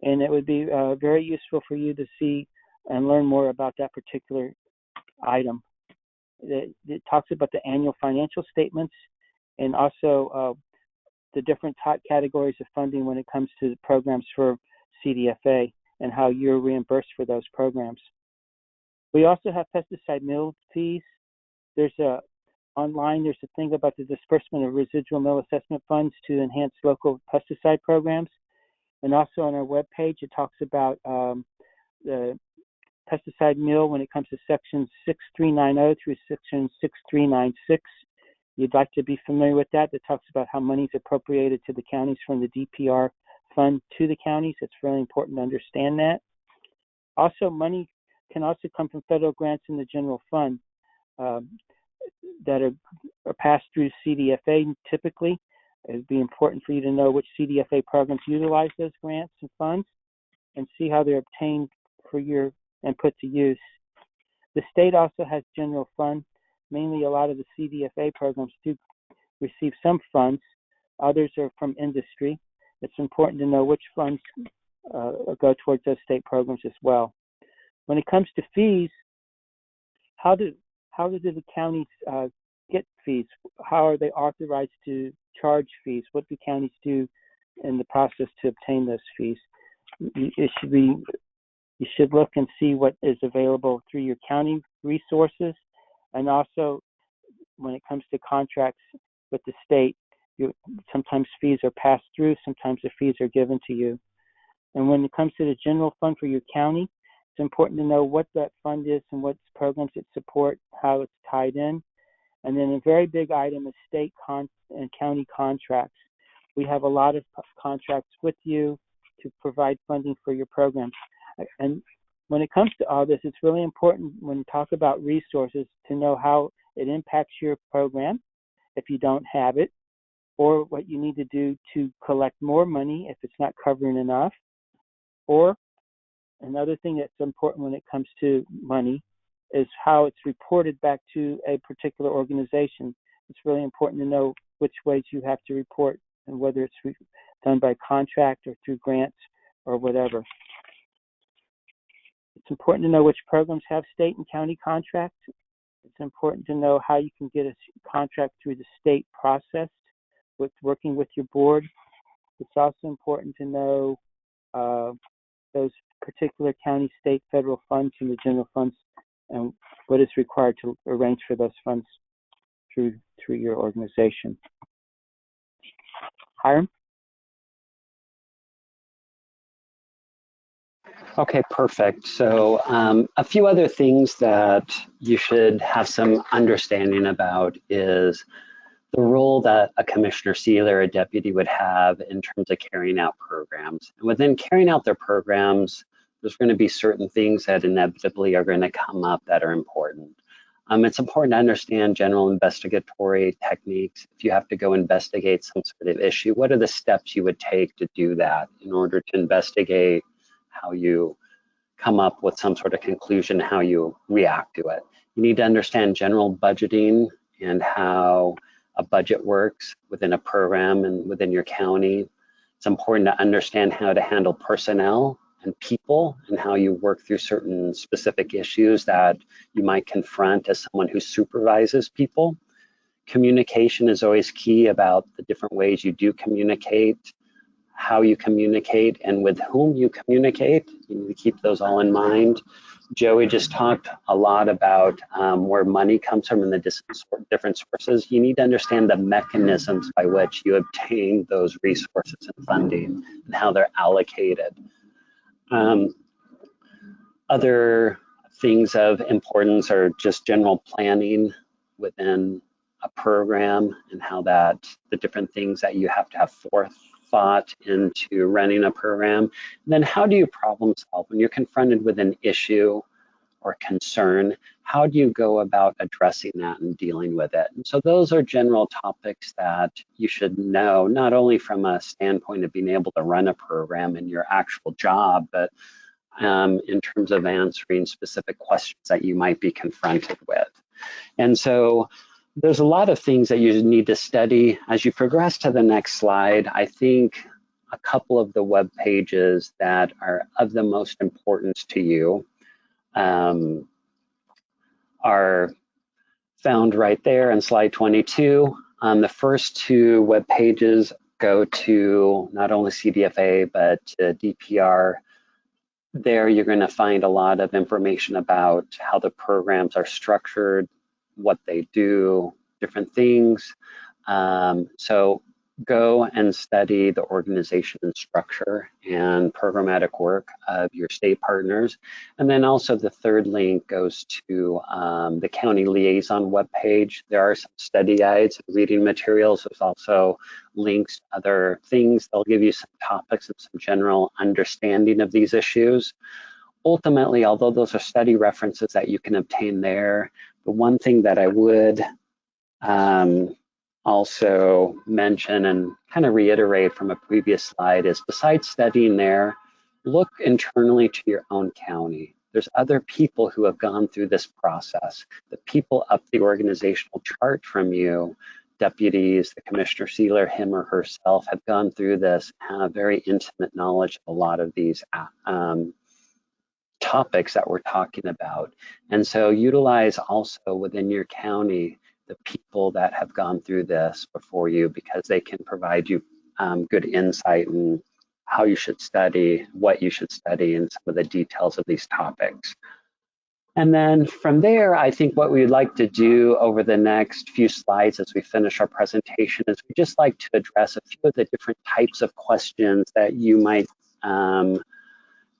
and it would be very useful for you to see and learn more about that particular item. It talks about the annual financial statements and also the different type categories of funding when it comes to the programs for CDFA and how you're reimbursed for those programs. We also have pesticide mill fees. There's online, there's a thing about the disbursement of residual mill assessment funds to enhance local pesticide programs. And also on our webpage, it talks about the pesticide mill when it comes to section 6390 through section 6396. You'd like to be familiar with that. That talks about how money is appropriated to the counties from the DPR fund to the counties. It's really important to understand that. Also, money can also come from federal grants in the general fund that are passed through CDFA typically. It would be important for you to know which CDFA programs utilize those grants and funds and see how they're obtained for your and put to use. The state also has general fund. Mainly a lot of the CDFA programs do receive some funds. Others are from industry. It's important to know which funds go towards those state programs as well. When it comes to fees, how do the counties get fees? How are they authorized to charge fees? What do counties do in the process to obtain those fees? You should look and see what is available through your county resources, and also when it comes to contracts with the state, sometimes fees are passed through, sometimes the fees are given to you. And when it comes to the general fund for your county, it's important to know what that fund is and what programs it supports, how it's tied in. And then a very big item is state and county contracts. We have a lot of contracts with you to provide funding for your programs. And when it comes to all this, it's really important when you talk about resources to know how it impacts your program if you don't have it, or what you need to do to collect more money if it's not covering enough. Or another thing that's important when it comes to money is how it's reported back to a particular organization. It's really important to know which ways you have to report and whether it's done by contract or through grants or whatever. It's important to know which programs have state and county contracts. It's important to know how you can get a contract through the state process with working with your board. It's also important to know those particular county, state, federal funds and the general funds and what is required to arrange for those funds through your organization. Hiram? Okay, perfect. So a few other things that you should have some understanding about is the role that a commissioner, sealer, or a deputy would have in terms of carrying out programs. And within carrying out their programs, there's going to be certain things that inevitably are going to come up that are important. It's important to understand general investigatory techniques. If you have to go investigate some sort of issue, what are the steps you would take to do that in order to investigate how you come up with some sort of conclusion, how you react to it. You need to understand general budgeting and how a budget works within a program and within your county. It's important to understand how to handle personnel and people and how you work through certain specific issues that you might confront as someone who supervises people. Communication is always key about the different ways you do communicate, how you communicate, and with whom you communicate. You need to keep those all in mind. Joey just talked a lot about where money comes from and the different sources. You need to understand the mechanisms by which you obtain those resources and funding and how they're allocated. Other things of importance are just general planning within a program and how that the different things that you have to have forethought into running a program. And then how do you problem solve when you're confronted with an issue or concern? How do you go about addressing that and dealing with it? And so those are general topics that you should know, not only from a standpoint of being able to run a program in your actual job, but in terms of answering specific questions that you might be confronted with. And so there's a lot of things that you need to study. As you progress to the next slide, I think a couple of the web pages that are of the most importance to you are found right there in slide 22. The first two web pages go to not only CDFA, but DPR. There you're going to find a lot of information about how the programs are structured, what they do, different things. So go and study the organization and structure and programmatic work of your state partners. And then also the third link goes to the county liaison webpage. There are some study guides and reading materials. There's also links to other things. They'll give you some topics and some general understanding of these issues. Ultimately, although those are study references that you can obtain there, the one thing that I would also mention and kind of reiterate from a previous slide is, besides studying there, look internally to your own county. There's other people who have gone through this process. The people up the organizational chart from you, deputies, the Commissioner Sealer, him or herself, have gone through this, have very intimate knowledge of a lot of these topics that we're talking about. And so utilize also within your county the people that have gone through this before you, because they can provide you good insight in how you should study, what you should study, and some of the details of these topics. And then from there, I think what we'd like to do over the next few slides as we finish our presentation is we just like to address a few of the different types of questions that you might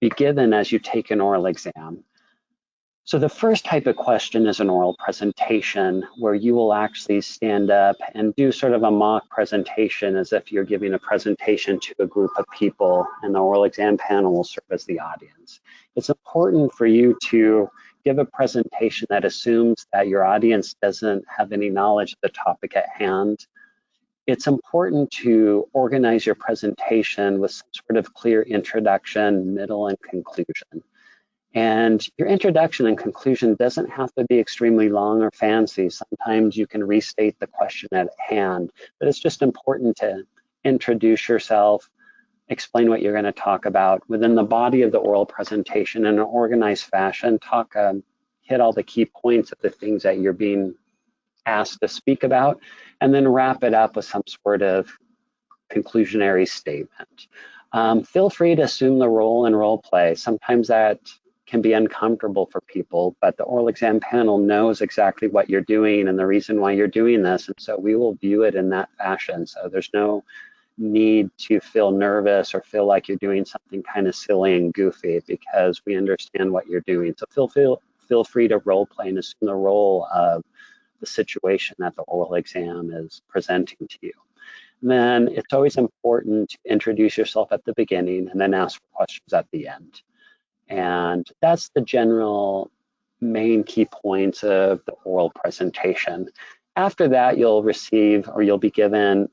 be given as you take an oral exam. So the first type of question is an oral presentation, where you will actually stand up and do sort of a mock presentation as if you're giving a presentation to a group of people, and the oral exam panel will serve as the audience. It's important for you to give a presentation that assumes that your audience doesn't have any knowledge of the topic at hand. It's important to organize your presentation with some sort of clear introduction, middle, and conclusion. And your introduction and conclusion doesn't have to be extremely long or fancy. Sometimes you can restate the question at hand, but it's just important to introduce yourself, explain what you're going to talk about within the body of the oral presentation in an organized fashion. Hit all the key points of the things that you're being asked to speak about, and then wrap it up with some sort of conclusionary statement. Feel free to assume the role in role play. Sometimes that can be uncomfortable for people, but the oral exam panel knows exactly what you're doing and the reason why you're doing this, and so we will view it in that fashion. So there's no need to feel nervous or feel like you're doing something kind of silly and goofy, because we understand what you're doing. So feel free to role play and assume the role of the situation that the oral exam is presenting to you. And then it's always important to introduce yourself at the beginning and then ask for questions at the end. And that's the general main key points of the oral presentation. After that, you'll receive, or you'll be given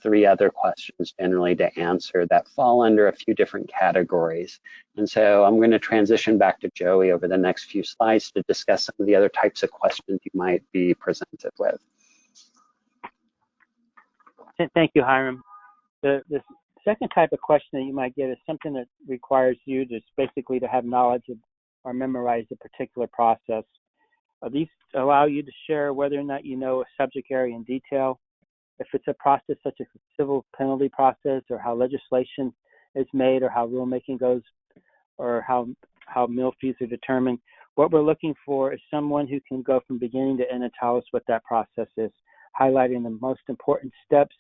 3 other questions generally to answer that fall under a few different categories. And so I'm going to transition back to Joey over the next few slides to discuss some of the other types of questions you might be presented with. Thank you, Hiram. The second type of question that you might get is something that requires you just basically to have knowledge of or memorize a particular process. These allow you to share whether or not you know a subject area in detail. If it's a process such as a civil penalty process, or how legislation is made, or how rulemaking goes, or how mill fees are determined, what we're looking for is someone who can go from beginning to end and tell us what that process is, highlighting the most important steps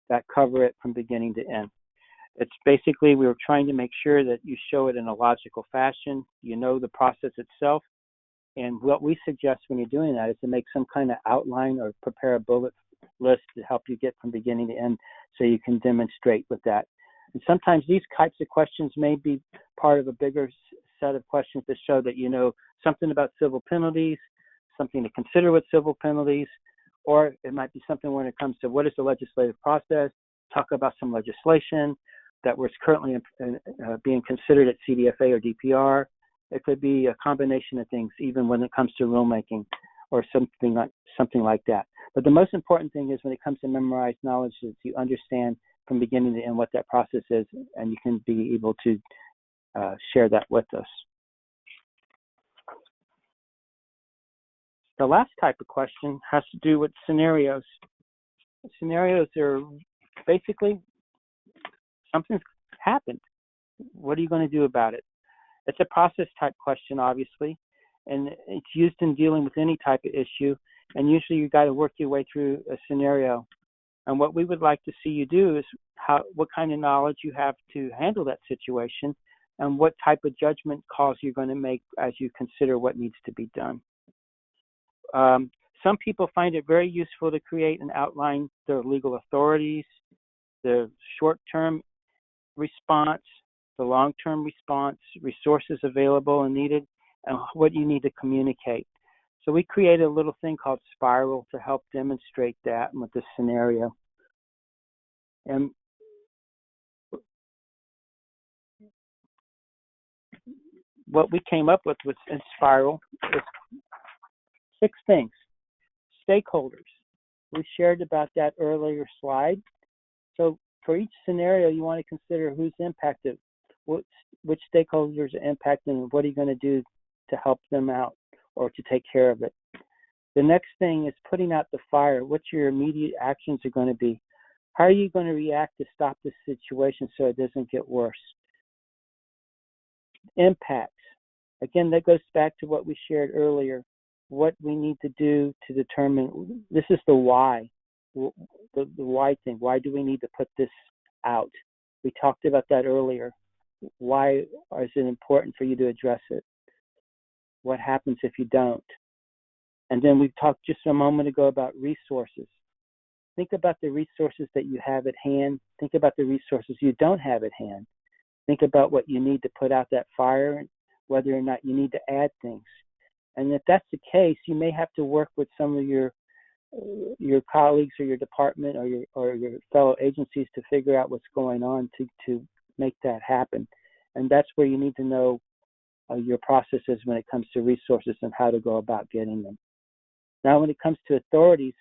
that cover it from beginning to end. It's basically, we were trying to make sure that you show it in a logical fashion, you know the process itself, And what we suggest when you're doing that is to make some kind of outline or prepare a bullet list to help you get from beginning to end so you can demonstrate with that. And sometimes these types of questions may be part of a bigger set of questions to show that you know something about civil penalties, something to consider with civil penalties, or it might be something when it comes to what is the legislative process, talk about some legislation that was currently being considered at CDFA or DPR. It could be a combination of things, even when it comes to rulemaking or something like that. But the most important thing is when it comes to memorized knowledge is you understand from beginning to end what that process is, and you can be able to share that with us. The last type of question has to do with scenarios. Scenarios are basically something's happened. What are you going to do about it? It's a process type question, obviously, and it's used in dealing with any type of issue. And usually you got to work your way through a scenario. And what we would like to see you do is what kind of knowledge you have to handle that situation and what type of judgment calls you're going to make as you consider what needs to be done. Some people find it very useful to create and outline their legal authorities, the short-term response, the long-term response, resources available and needed, and what you need to communicate. So we created a little thing called Spiral to help demonstrate that with this scenario. And what we came up with in Spiral is 6 things. Stakeholders. We shared about that earlier slide. So for each scenario, you want to consider who's impacted, which stakeholders are impacted, and what are you going to do to help them out or to take care of it. The next thing is putting out the fire. What your immediate actions are going to be. How are you going to react to stop this situation so it doesn't get worse? Impacts. Again, that goes back to what we shared earlier. What we need to do to determine, this is the why, the why thing. Why do we need to put this out? We talked about that earlier. Why is it important for you to address it? What happens if you don't? And then we talked just a moment ago about resources. Think about the resources that you have at hand. Think about the resources you don't have at hand. Think about what you need to put out that fire and whether or not you need to add things. And if that's the case, you may have to work with some of your colleagues or your department or your fellow agencies to figure out what's going on to make that happen. And that's where you need to know your processes when it comes to resources and how to go about getting them. Now, when it comes to authorities,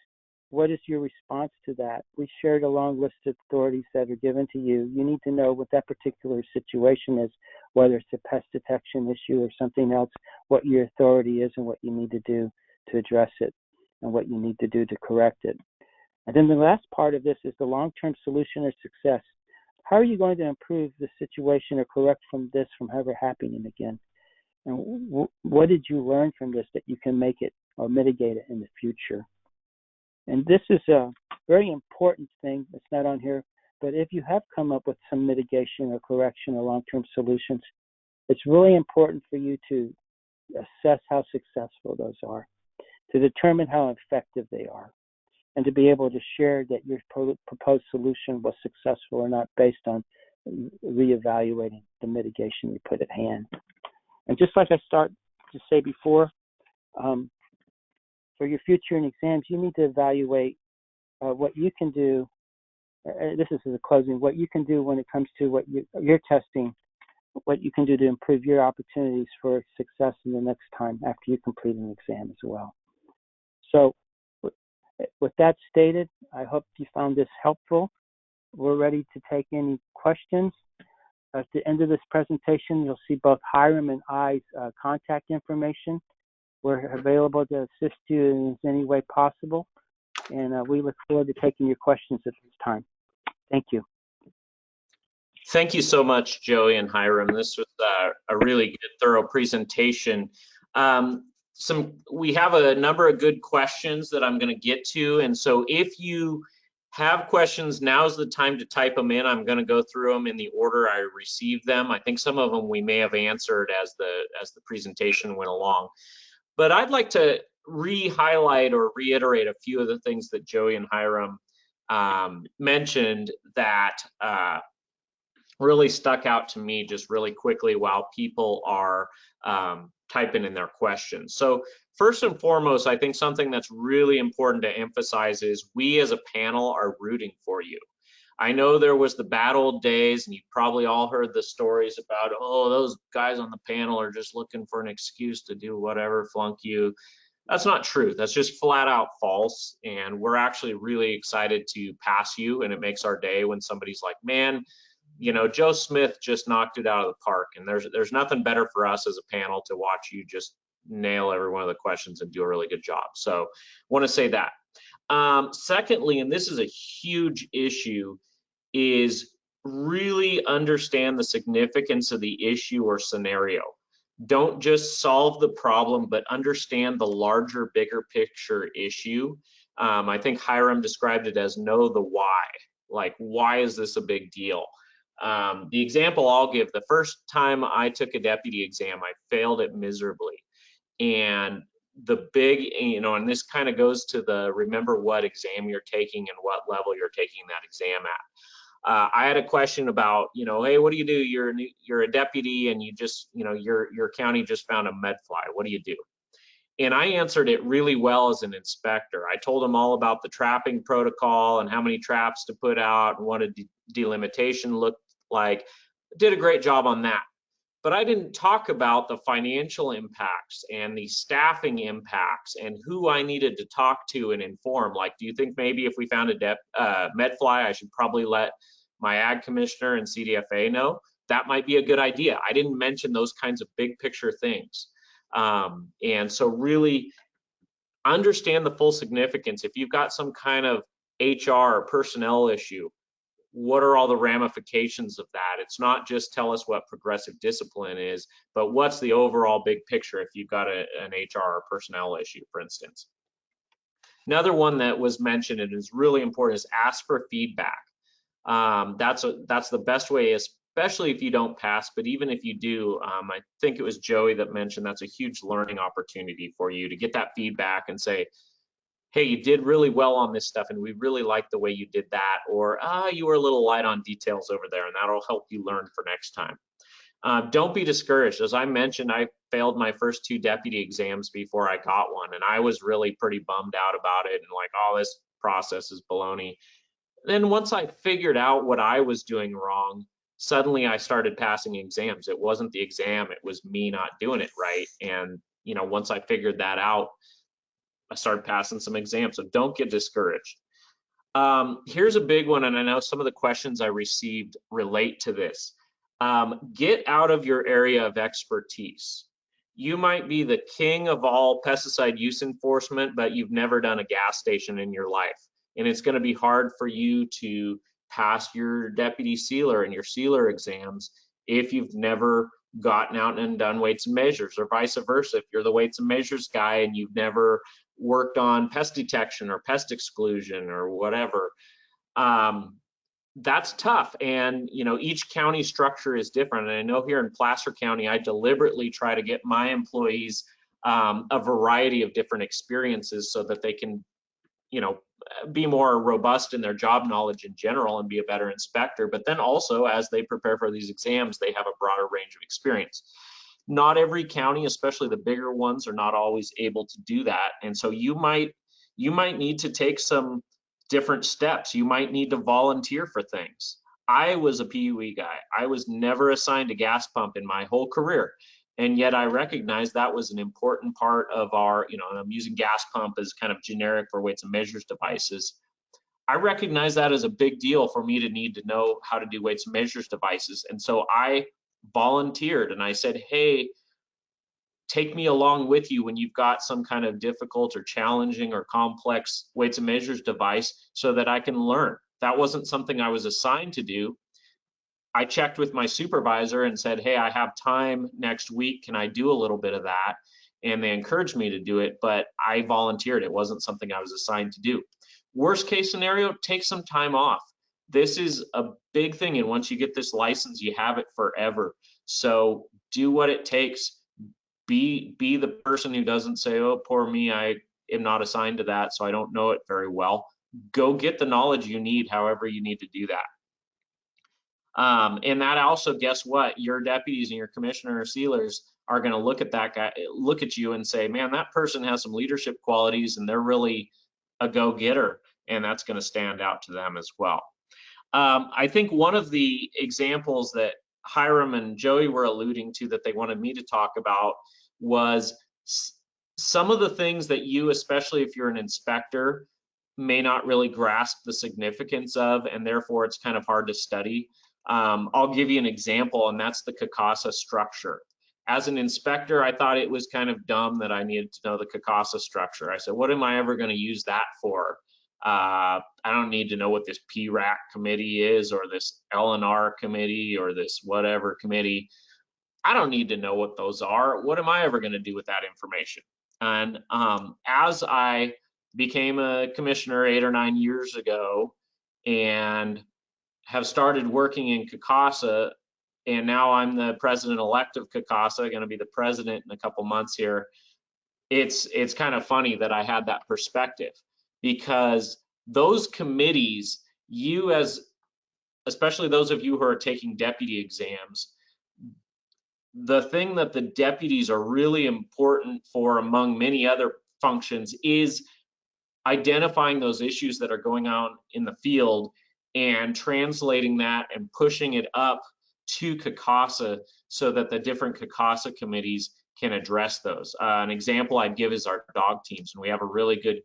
what is your response to that? We shared a long list of authorities that are given to you. You need to know what that particular situation is, whether it's a pest detection issue or something else, what your authority is and what you need to do to address it and what you need to do to correct it. And then the last part of this is the long-term solution or success. How are you going to improve the situation or correct from this from ever happening again? And what did you learn from this that you can make it or mitigate it in the future? And this is a very important thing that's not on here, but if you have come up with some mitigation or correction or long-term solutions, it's really important for you to assess how successful those are, to determine how effective they are, and to be able to share that your proposed solution was successful or not based on reevaluating the mitigation you put at hand. And just like I started to say before, for your future in exams, you need to evaluate what you can do. This is the closing. What you can do when it comes to what you're testing, what you can do to improve your opportunities for success in the next time after you complete an exam as well. So, with that stated, I hope you found this helpful. We're ready to take any questions. At the end of this presentation, you'll see both Hiram and I's contact information. We're available to assist you in any way possible, and we look forward to taking your questions at this time. Thank you. Thank you so much, Joey and Hiram. This was a really good, thorough presentation. We have a number of good questions that I'm going to get to, and so if you have questions, now's the time to type them in. I'm going to go through them in the order I received them. I think some of them we may have answered as the presentation went along. But I'd like to re-highlight or reiterate a few of the things that Joey and Hiram mentioned that really stuck out to me just really quickly while people are typing in their questions. So first and foremost, I think something that's really important to emphasize is we as a panel are rooting for you. I know there was the bad old days, and you've probably all heard the stories about, oh, those guys on the panel are just looking for an excuse to do whatever, flunk you. That's not true. That's just flat out false. And we're actually really excited to pass you, and it makes our day when somebody's like, man, you know, Joe Smith just knocked it out of the park. And there's nothing better for us as a panel to watch you just nail every one of the questions and do a really good job. So want to say that. Secondly, and this is a huge issue, is really understand the significance of the issue or scenario. Don't just solve the problem, but understand the larger, bigger picture issue. I think Hiram described it as know the why. Like, why is this a big deal? The example I'll give, the first time I took a deputy exam, I failed it miserably. And the big, you know, and this kind of goes to the remember what exam you're taking and what level you're taking that exam at. I had a question about, you know, hey, what do you do? You're a deputy and you just, you know, your county just found a med fly. What do you do? And I answered it really well as an inspector. I told them all about the trapping protocol and how many traps to put out and what a delimitation looked like. Did a great job on that. But I didn't talk about the financial impacts and the staffing impacts and who I needed to talk to and inform. Like, do you think maybe if we found a med fly, I should probably let my ag commissioner and CDFA know? That might be a good idea. I didn't mention those kinds of big picture things. And so really understand the full significance. If you've got some kind of HR or personnel issue, what are all the ramifications of that? It's not just tell us what progressive discipline is, but what's the overall big picture if you've got an HR or personnel issue, for instance. Another one that was mentioned and is really important is ask for feedback. That's the best way, especially if you don't pass, but even if you do, I think it was Joey that mentioned that's a huge learning opportunity for you to get that feedback and say, hey, you did really well on this stuff and we really like the way you did that, or you were a little light on details over there, and that'll help you learn for next time. Don't be discouraged. As I mentioned, I failed my first 2 deputy exams before I got one, and I was really pretty bummed out about it and like, oh, this process is baloney. Then once I figured out what I was doing wrong, suddenly I started passing exams. It wasn't the exam, it was me not doing it right. And you know, once I figured that out, I started passing some exams. So don't get discouraged. Here's a big one, and I know some of the questions I received relate to this. Get out of your area of expertise. You might be the king of all pesticide use enforcement, but you've never done a gas station in your life. And it's going to be hard for you to pass your deputy sealer and your sealer exams if you've never gotten out and done weights and measures, or vice versa. If you're the weights and measures guy and you've never worked on pest detection or pest exclusion or whatever, that's tough. And you know, each county structure is different. And I know here in Placer County, I deliberately try to get my employees a variety of different experiences so that they can, you know, be more robust in their job knowledge in general and be a better inspector. But then also, as they prepare for these exams, they have a broader range of experience. Not every county, especially the bigger ones, are not always able to do that. And so you might need to take some different steps. You might need to volunteer for things. I was a PUE guy. I was never assigned a gas pump in my whole career. And yet I recognized that was an important part of our, you know, and I'm using gas pump as kind of generic for weights and measures devices. I recognize that as a big deal for me to need to know how to do weights and measures devices. And so I volunteered and I said, hey, take me along with you when you've got some kind of difficult or challenging or complex weights and measures device so that I can learn. That wasn't something I was assigned to do. I checked with my supervisor and said, hey, I have time next week. Can I do a little bit of that? And they encouraged me to do it, but I volunteered. It wasn't something I was assigned to do. Worst case scenario, take some time off. This is a big thing. And once you get this license, you have it forever. So do what it takes. be the person who doesn't say, oh, poor me, I am not assigned to that, so I don't know it very well. Go get the knowledge you need, however you need to do that. And that also, guess what? Your deputies and your commissioner or sealers are going to look at that guy, look at you and say, man, that person has some leadership qualities and they're really a go-getter, and that's going to stand out to them as well. I think one of the examples that Hiram and Joey were alluding to that they wanted me to talk about was some of the things that you, especially if you're an inspector, may not really grasp the significance of, and therefore it's kind of hard to study. I'll give you an example, and that's the CACASA structure. As an inspector, I thought it was kind of dumb that I needed to know the CACASA structure. I said, what am I ever going to use that for? I don't need to know what this PRAC committee is, or this LNR committee, or this whatever committee. I don't need to know what those are. What am I ever going to do with that information? And as I became a commissioner 8 or 9 years ago and have started working in CACASA, and now I'm the president-elect of CACASA, going to be the president in a couple months here. It's kind of funny that I had that perspective, because those committees, you as, especially those of you who are taking deputy exams, the thing that the deputies are really important for, among many other functions, is identifying those issues that are going on in the field and translating that and pushing it up to CACASA so that the different CACASA committees can address those. An example I'd give is our dog teams, and we have a really good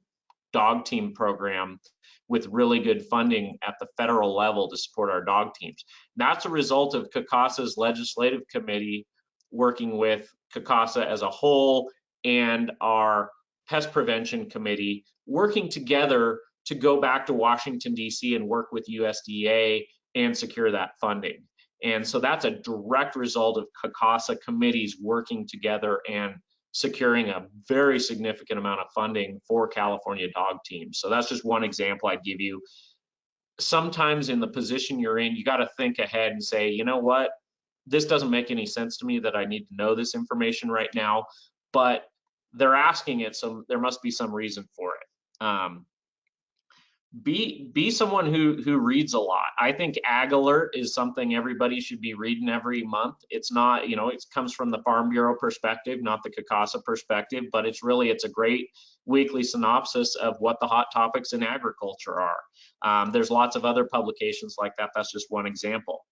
dog team program with really good funding at the federal level to support our dog teams. That's a result of CACASA's legislative committee working with CACASA as a whole and our pest prevention committee working together to go back to Washington, D.C. and work with USDA and secure that funding. And so that's a direct result of CACASA committees working together and securing a very significant amount of funding for California dog teams. So that's just one example I'd give you. Sometimes in the position you're in, you got to think ahead and say, you know what, this doesn't make any sense to me that I need to know this information right now, but they're asking it, so there must be some reason for it. Be someone who reads a lot. I think Ag Alert is something everybody should be reading every month. It's not, you know, it comes from the Farm Bureau perspective, not the CACASA perspective, but it's a great weekly synopsis of what the hot topics in agriculture are. There's lots of other publications like that. That's just one example.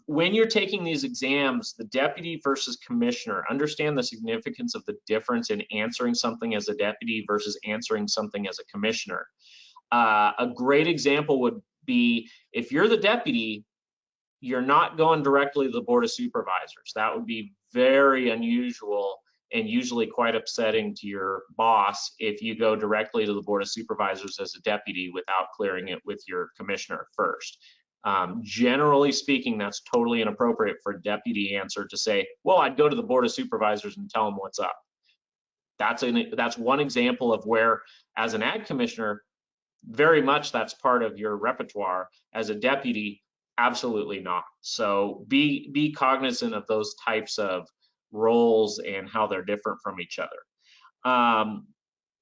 When you're taking these exams, the deputy versus commissioner, understand the significance of the difference in answering something as a deputy versus answering something as a commissioner. A great example would be, if you're the deputy, you're not going directly to the Board of Supervisors. That would be very unusual and usually quite upsetting to your boss if you go directly to the Board of Supervisors as a deputy without clearing it with your commissioner first. Generally speaking, that's totally inappropriate for a deputy answer to say, well, I'd go to the Board of Supervisors and tell them what's up. That's one example of where, as an ag commissioner, very much that's part of your repertoire. As a deputy, absolutely not. So be cognizant of those types of roles and how they're different from each other.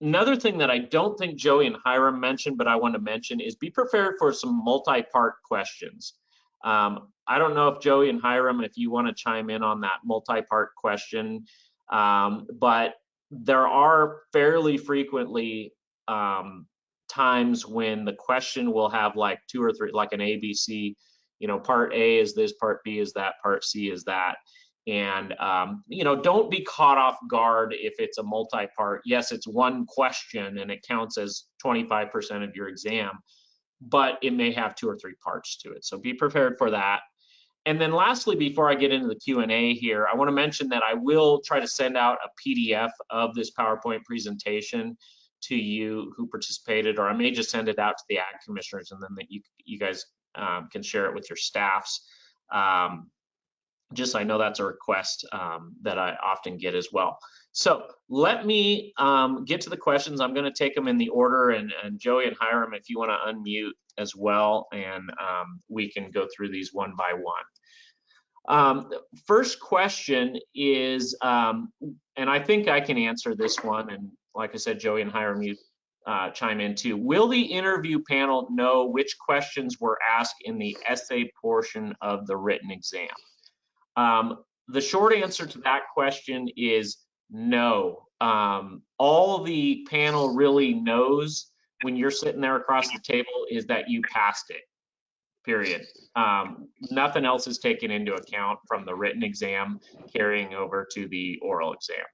Another thing that I don't think Joey and Hiram mentioned, but I want to mention, is be prepared for some multi-part questions. I don't know if Joey and Hiram, if you want to chime in on that multi-part question, but there are fairly frequently times when the question will have like 2 or 3, like an ABC, you know, part A is this, part B is that, part C is that. And, you know, don't be caught off guard if it's a multi-part. Yes, it's one question and it counts as 25% of your exam, but it may have 2 or 3 parts to it. So be prepared for that. And then lastly, before I get into the Q&A here, I want to mention that I will try to send out a PDF of this PowerPoint presentation to you who participated, or I may just send it out to the ag commissioners, and then that you guys can share it with your staffs. Just I know that's a request that I often get as well. So let me get to the questions. I'm going to take them in the order, and Joey and Hiram, if you want to unmute as well, and we can go through these one by one. First question is, and I think I can answer this one, and like I said, Joey and Hiram, you chime in too. Will the interview panel know which questions were asked in the essay portion of the written exam? The short answer to that question is no. All the panel really knows when you're sitting there across the table is that you passed it, period. Nothing else is taken into account from the written exam carrying over to the oral exam.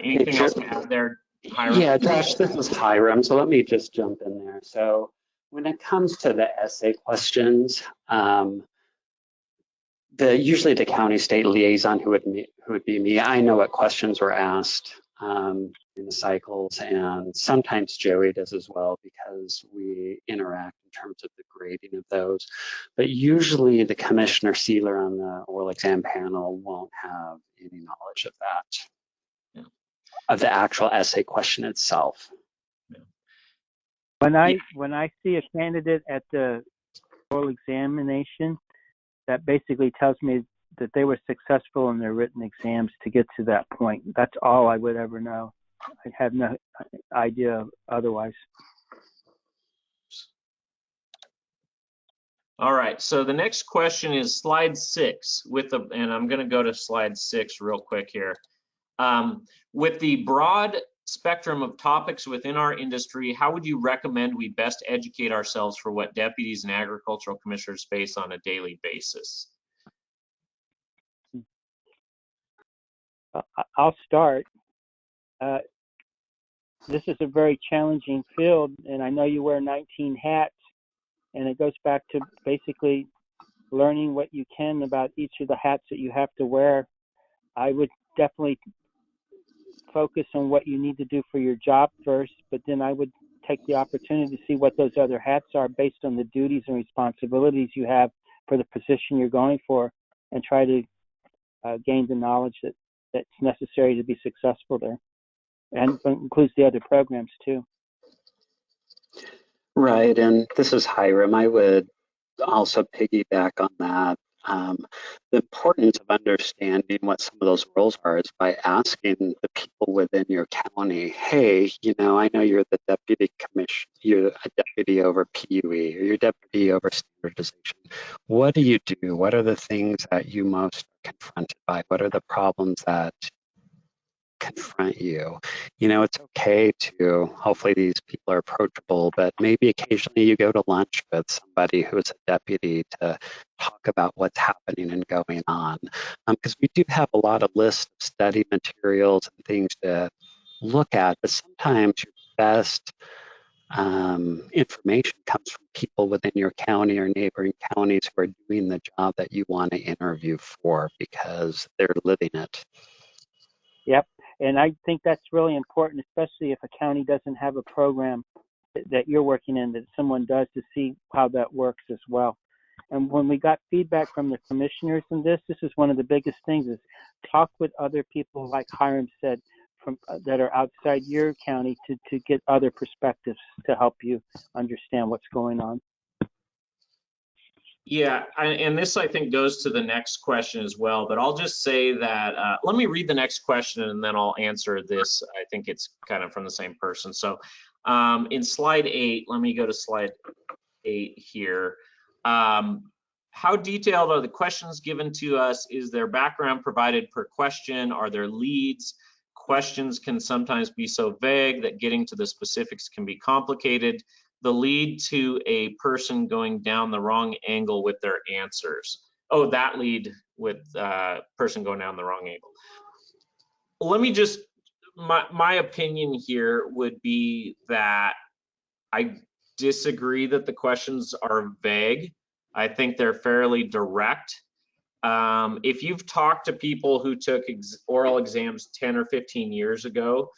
Anything else to add there, Hiram? Yeah, Josh, this is Hiram, so let me just jump in there. So when it comes to the essay questions, usually the county state liaison, who would be me, I know what questions were asked in the cycles, and sometimes Joey does as well because we interact in terms of the grading of those. But usually the Commissioner Sealer on the oral exam panel won't have any knowledge of that, of the actual essay question itself. When I see a candidate at the oral examination, that basically tells me that they were successful in their written exams to get to that point. That's all I would ever know. I have no idea otherwise. All right, so the next question is slide 6 and I'm going to go to slide 6 real quick here. With the broad spectrum of topics within our industry, how would you recommend we best educate ourselves for what deputies and agricultural commissioners face on a daily basis? I'll start. This is a very challenging field, and I know you wear 19 hats, and it goes back to basically learning what you can about each of the hats that you have to wear. I would definitely focus on what you need to do for your job first, but then I would take the opportunity to see what those other hats are based on the duties and responsibilities you have for the position you're going for, and try to gain the knowledge that's necessary to be successful there, and includes the other programs too. Right, and this is Hiram. I would also piggyback on that. The importance of understanding what some of those roles are is by asking the people within your county, hey, you know, I know you're the deputy commissioner, you're a deputy over PUE, or you're deputy over standardization. What do you do? What are the things that you most are confronted by? What are the problems that confront you? You know, it's okay to, hopefully these people are approachable, but maybe occasionally you go to lunch with somebody who is a deputy to talk about what's happening and going on. Because we do have a lot of lists of study materials and things to look at, but sometimes your best information comes from people within your county or neighboring counties who are doing the job that you want to interview for because they're living it. Yep, and I think that's really important, especially if a county doesn't have a program that you're working in, that someone does, to see how that works as well. And when we got feedback from the commissioners in this is one of the biggest things, is talk with other people, like Hiram said, from that are outside your county to get other perspectives to help you understand what's going on. Yeah, and this I think goes to the next question as well, but I'll just say that, let me read the next question and then I'll answer this. I think it's kind of from the same person. So in slide 8, let me go to slide 8 here. How detailed are the questions given to us? Is their background provided per question? Are there leads? Questions can sometimes be so vague that getting to the specifics can be complicated. The lead to a person going down the wrong angle with their answers. Oh, that lead with person going down the wrong angle. Let me just, my opinion here would be that I disagree that the questions are vague. I think they're fairly direct. If you've talked to people who took oral exams 10 or 15 years ago,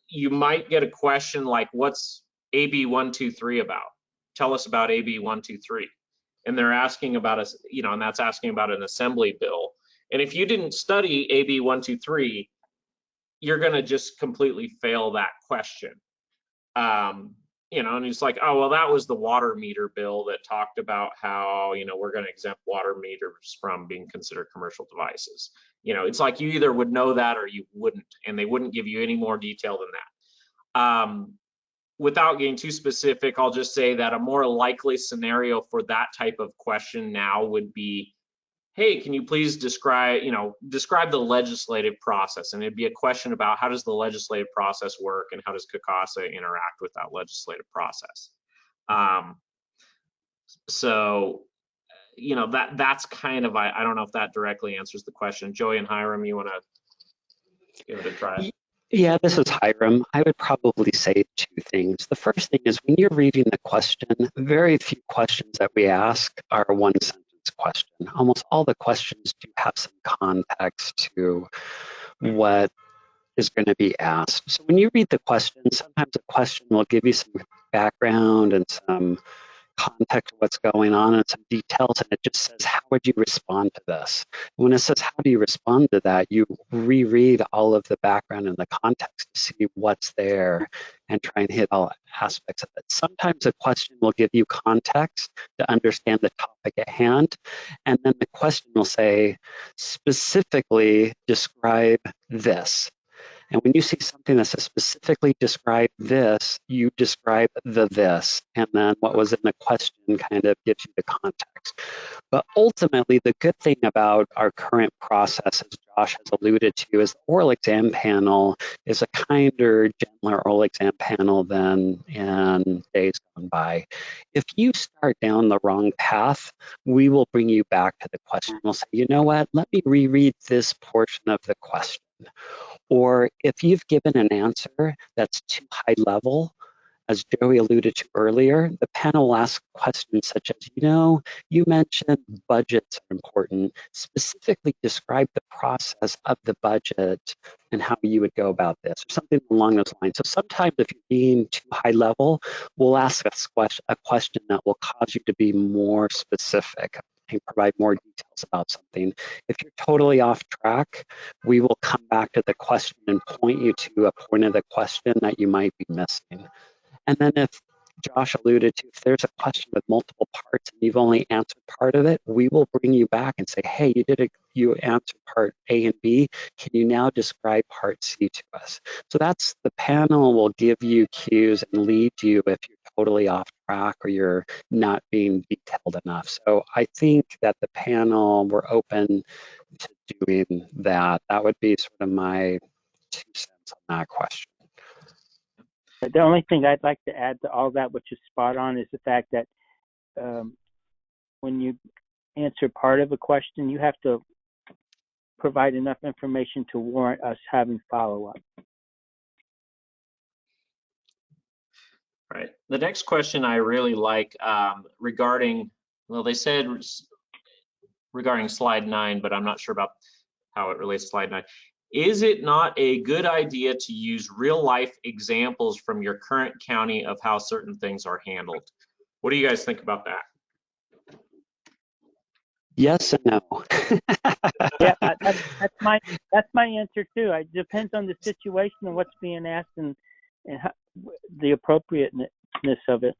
you might get a question like, what's AB 123 about? Tell us about AB 123. And they're asking about us, you know, and that's asking about an assembly bill. And if you didn't study AB 123, you're going to just completely fail that question. and it's like, oh, well, that was the water meter bill that talked about how, we're going to exempt water meters from being considered commercial devices. It's like you either would know that or you wouldn't, and they wouldn't give you any more detail than that. Without getting too specific, I'll just say that a more likely scenario for that type of question now would be, hey, can you please describe the legislative process? And it'd be a question about how does the legislative process work and how does CACASA interact with that legislative process? So, that's kind of, I don't know if that directly answers the question. Joey and Hiram, you want to give it a try? Yeah, this is Hiram. I would probably say two things. The first thing is when you're reading the question, very few questions that we ask are one sentence question. Almost all the questions do have some context to what is going to be asked. So when you read the question, sometimes a question will give you some background and some context of what's going on and some details, and it just says, how would you respond to this? When it says, how do you respond to that, you reread all of the background and the context to see what's there and try and hit all aspects of it. Sometimes a question will give you context to understand the topic at hand, and then the question will say, specifically describe this. And when you see something that says specifically describe this, you describe the this, and then what was in the question kind of gives you the context. But ultimately, the good thing about our current process, as Josh has alluded to, is the oral exam panel is a kinder, gentler oral exam panel than in days gone by. If you start down the wrong path, we will bring you back to the question. We'll say, you know what, let me reread this portion of the question. Or if you've given an answer that's too high level, as Joey alluded to earlier, the panel will ask questions such as, you mentioned budgets are important. Specifically describe the process of the budget and how you would go about this, or something along those lines. So sometimes if you're being too high level, we'll ask a question that will cause you to be more specific and provide more details about something. If you're totally off track, we will come back to the question and point you to a point of the question that you might be missing. And then if Josh alluded to, if there's a question with multiple parts and you've only answered part of it, we will bring you back and say, hey, you answered part A and B. Can you now describe part C to us? So that's the panel will give you cues and lead you if you're totally off track or you're not being detailed enough. So I think that the panel, we're open to doing that. That would be sort of my 2 cents on that question. The only thing I'd like to add to all that, which is spot on, is the fact that when you answer part of a question, you have to provide enough information to warrant us having follow-up. Right. The next question I really like regarding, well, they said regarding slide 9, but I'm not sure about how it relates to slide 9. Is it not a good idea to use real life examples from your current county of how certain things are handled? What do you guys think about that? Yes and no. Yeah, that's my answer too. It depends on the situation and what's being asked and how, the appropriateness of it.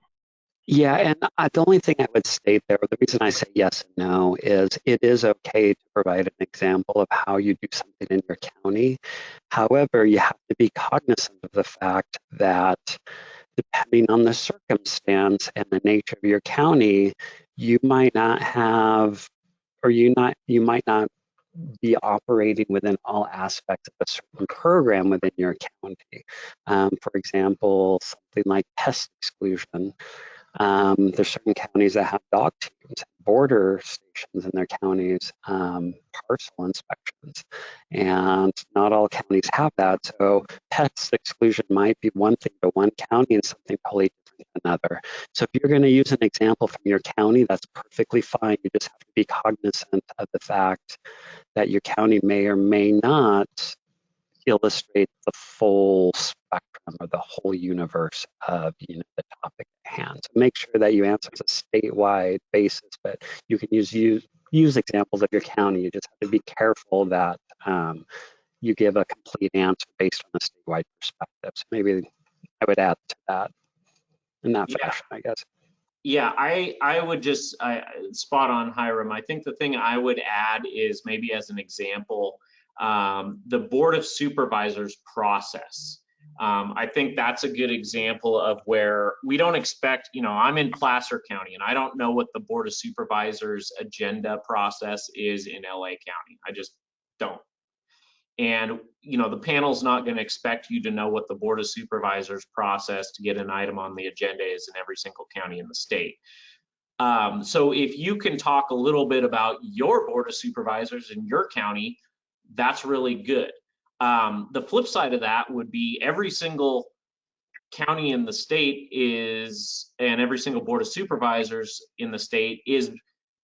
Yeah, and the only thing I would state there, the reason I say yes and no, is it is okay to provide an example of how you do something in your county. However, you have to be cognizant of the fact that depending on the circumstance and the nature of your county, you might not have, or you might not be operating within all aspects of a certain program within your county. For example, something like pest exclusion. There's certain counties that have dog teams, border stations in their counties, parcel inspections, and not all counties have that. So pest exclusion might be one thing to one county and something totally different to another. So if you're going to use an example from your county, that's perfectly fine. You just have to be cognizant of the fact that your county may or may not illustrate the full spectrum or the whole universe of the topic at hand. So make sure that you answer as a statewide basis, but you can use examples of your county. You just have to be careful that you give a complete answer based on a statewide perspective. So maybe I would add to that. in that Yeah. fashion, I guess. Yeah, I would just spot on, Hiram. I think the thing I would add is maybe as an example, the Board of Supervisors process. I think that's a good example of where we don't expect, I'm in Placer County and I don't know what the Board of Supervisors agenda process is in LA County. I just don't. And, the panel's not going to expect you to know what the Board of Supervisors process to get an item on the agenda is in every single county in the state. So if you can talk a little bit about your Board of Supervisors in your county, that's really good. The flip side of that would be every single county in the state and every single Board of Supervisors in the state is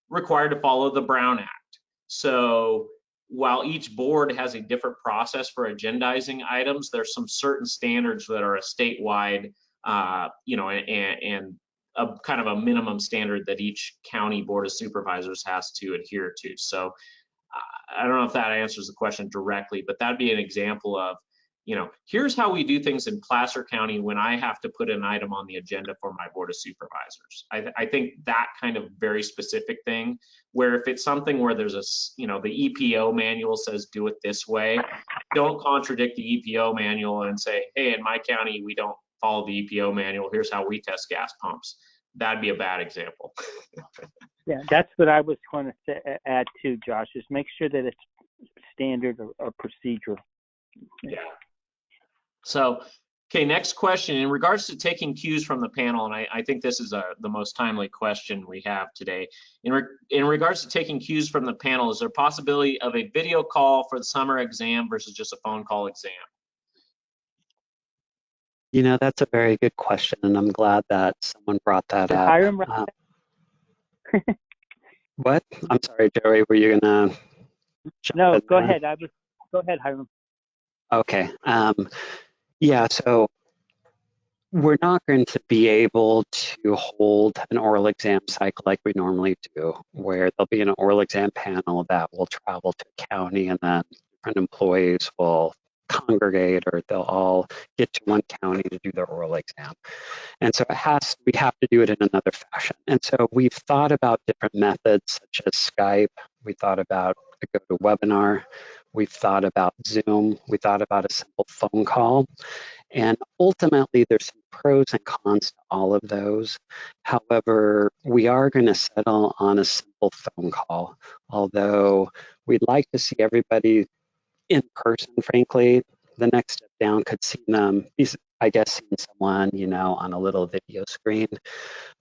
required to follow the Brown Act. So while each board has a different process for agendizing items, there's some certain standards that are a statewide, and a kind of a minimum standard that each county Board of Supervisors has to adhere to. So I don't know if that answers the question directly, but that'd be an example of, here's how we do things in Placer County when I have to put an item on the agenda for my Board of Supervisors. I think that kind of very specific thing, where if it's something where there's the EPO manual says do it this way, don't contradict the EPO manual and say, hey, in my county, we don't follow the EPO manual. Here's how we test gas pumps. That'd be a bad example. Yeah, that's what I was going to add to, Josh, is make sure that it's standard or procedural. Yeah. So, okay, next question. In regards to taking cues from the panel, and I think this is the most timely question we have today. In regards to taking cues from the panel, is there a possibility of a video call for the summer exam versus just a phone call exam? That's a very good question, and I'm glad that someone brought that up. Hiram, What? I'm sorry, Joey, were you gonna jump No, in go there? ahead. Go ahead, Hiram. Okay. Yeah, so we're not going to be able to hold an oral exam cycle like we normally do, where there'll be an oral exam panel that will travel to a county and then different employees will congregate, or they'll all get to one county to do their oral exam. And so we have to do it in another fashion. And so we've thought about different methods such as Skype. We thought about a GoToWebinar. We've thought about Zoom. We thought about a simple phone call. And ultimately, there's some pros and cons to all of those. However, we are going to settle on a simple phone call, although we'd like to see everybody in person, frankly. The next step down could see them, I guess, seeing someone, on a little video screen.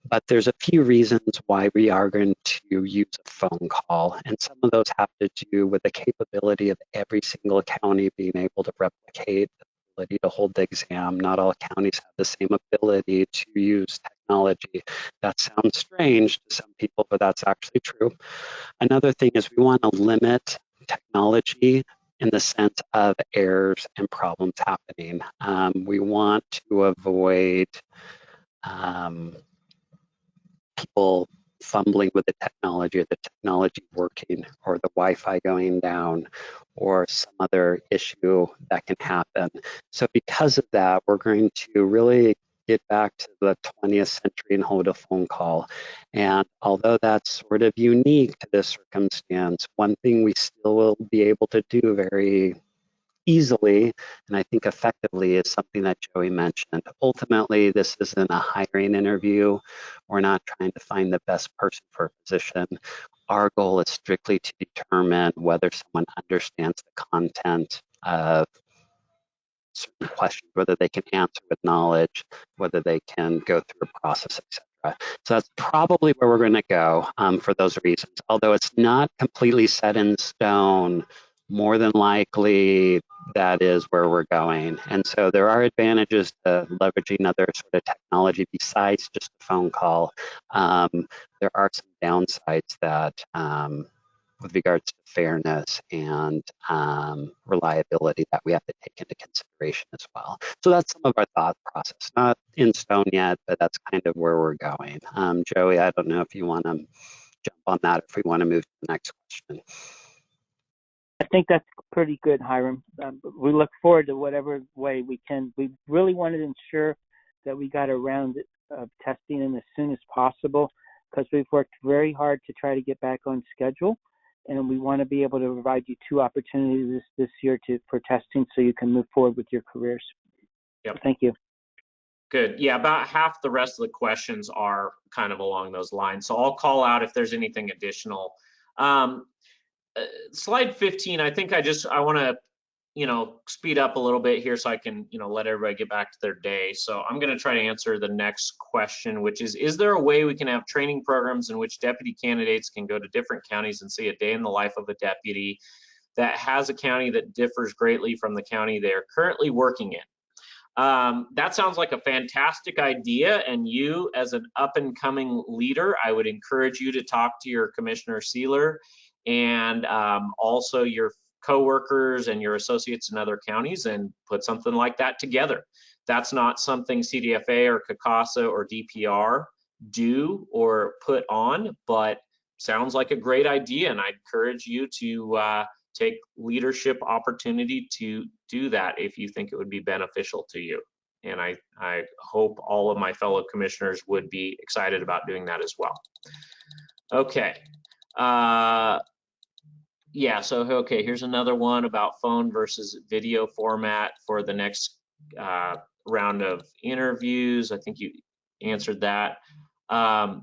But there's a few reasons why we are going to use a phone call. And some of those have to do with the capability of every single county being able to replicate the ability to hold the exam. Not all counties have the same ability to use technology. That sounds strange to some people, but that's actually true. Another thing is we want to limit technology in the sense of errors and problems happening. We want to avoid people fumbling with the technology, or the technology working, or the Wi-Fi going down, or some other issue that can happen. So because of that, we're going to really get back to the 20th century and hold a phone call. And although that's sort of unique to this circumstance, one thing we still will be able to do very easily, and I think effectively, is something that Joey mentioned. Ultimately, this isn't a hiring interview. We're not trying to find the best person for a position. Our goal is strictly to determine whether someone understands the content of certain questions, whether they can answer with knowledge, whether they can go through a process, etc. So that's probably where we're going to go for those reasons. Although it's not completely set in stone, more than likely that is where we're going. And so there are advantages to leveraging other sort of technology besides just a phone call. There are some downsides that with regards to fairness and reliability that we have to take into consideration as well. So that's some of our thought process. Not in stone yet, but that's kind of where we're going. Joey, I don't know if you want to jump on that, if we want to move to the next question. I think that's pretty good, Hiram. We look forward to whatever way we can. We really wanted to ensure that we got around testing in as soon as possible, because we've worked very hard to try to get back on schedule, and we want to be able to provide you 2 opportunities this year for testing so you can move forward with your careers. Yep. Thank you. Good. Yeah, about half the rest of the questions are kind of along those lines. So I'll call out if there's anything additional. Slide 15, I think I want to, speed up a little bit here so I can, let everybody get back to their day. So I'm going to try to answer the next question, which is there a way we can have training programs in which deputy candidates can go to different counties and see a day in the life of a deputy that has a county that differs greatly from the county they're currently working in? That sounds like a fantastic idea, and you as an up-and-coming leader, I would encourage you to talk to your Commissioner Sealer and also your coworkers and your associates in other counties and put something like that together. That's not something CDFA or CACASA or DPR do or put on, but sounds like a great idea, and I encourage you to take leadership opportunity to do that if you think it would be beneficial to you. And I hope all of my fellow commissioners would be excited about doing that as well. Okay. Yeah, so, okay, here's another one about phone versus video format for the next round of interviews. I think you answered that. Okay,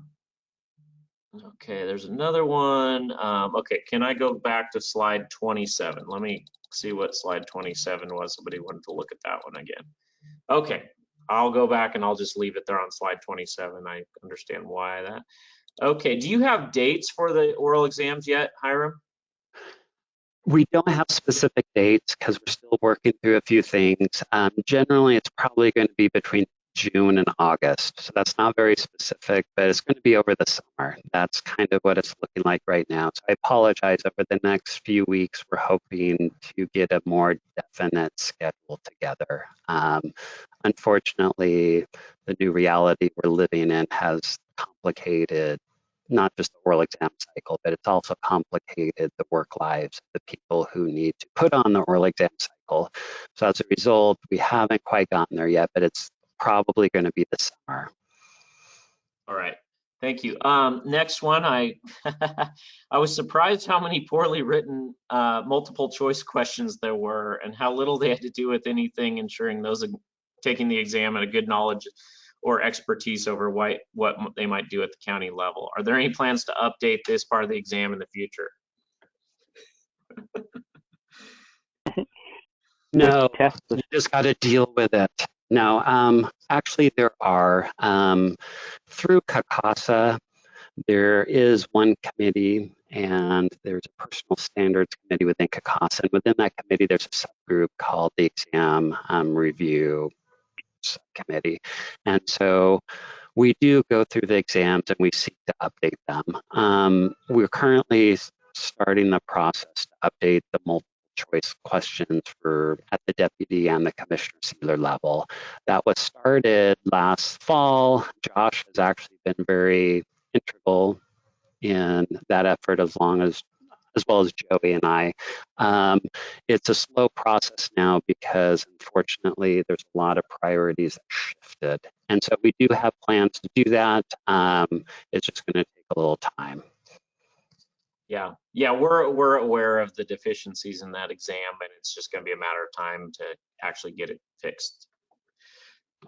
there's another one. Okay, can I go back to slide 27? Let me see what slide 27 was. Somebody wanted to look at that one again. Okay, I'll go back and I'll just leave it there on slide 27. I understand why that. Okay, do you have dates for the oral exams yet, Hiram? We don't have specific dates because we're still working through a few things. Generally, it's probably going to be between June and August. So that's not very specific, but it's going to be over the summer. That's kind of what it's looking like right now. So I apologize. Over the next few weeks, we're hoping to get a more definite schedule together. Unfortunately, the new reality we're living in has complicated not just the oral exam cycle, but it's also complicated the work lives of the people who need to put on the oral exam cycle. So as a result, we haven't quite gotten there yet, but it's probably going to be this summer. All right, thank you. Next one, I was surprised how many poorly written multiple choice questions there were and how little they had to do with anything ensuring those taking the exam at a good knowledge or expertise over what they might do at the county level. Are there any plans to update this part of the exam in the future? No, you just got to deal with it. No, actually there are. Through CACASA, there is one committee and there's a personal standards committee within CACASA. And within that committee, there's a subgroup called the exam review subcommittee. And so we do go through the exams and we seek to update them. We're currently starting the process to update the multiple choice questions for at the deputy and the commissioner sealer level. That was started last fall. Josh has actually been very integral in that effort as well as Joey and I. It's a slow process now because unfortunately there's a lot of priorities that shifted. And so we do have plans to do that. It's just going to take a little time. Yeah, we're aware of the deficiencies in that exam, and it's just going to be a matter of time to actually get it fixed.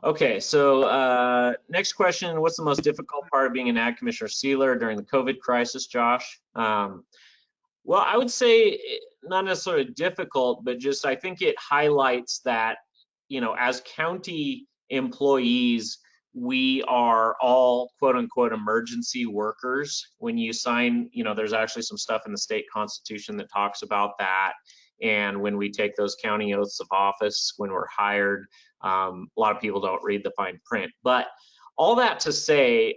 Okay, so next question, what's the most difficult part of being an ag commissioner sealer during the COVID crisis, Josh? Well, I would say not necessarily difficult, but just I think it highlights that, as county employees, we are all quote unquote emergency workers. When you sign, there's actually some stuff in the state constitution that talks about that. And when we take those county oaths of office, when we're hired, a lot of people don't read the fine print. But all that to say,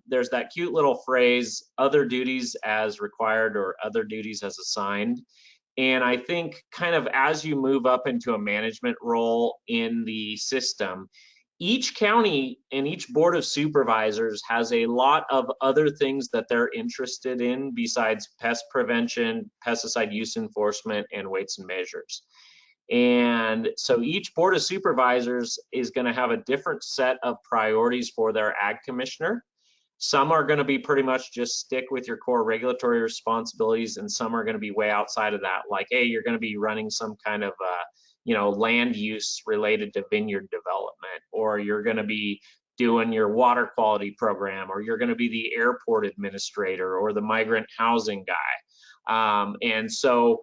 there's that cute little phrase, other duties as required or other duties as assigned. And I think kind of as you move up into a management role in the system, each county and each board of supervisors has a lot of other things that they're interested in besides pest prevention, pesticide use enforcement, and weights and measures. And so each board of supervisors is going to have a different set of priorities for their ag commissioner. Some are going to be pretty much just stick with your core regulatory responsibilities, and some are going to be way outside of that. Like, hey, you're going to be running some kind of, land use related to vineyard development, or you're going to be doing your water quality program, or you're going to be the airport administrator or the migrant housing guy. And so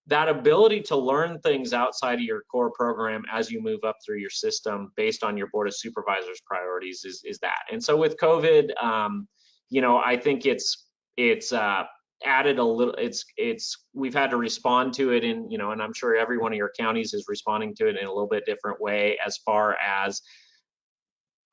that ability to learn things outside of your core program as you move up through your system based on your board of supervisors priorities is that. And so with COVID, I think it's added a little, we've had to respond to it in, and I'm sure every one of your counties is responding to it in a little bit different way, as far as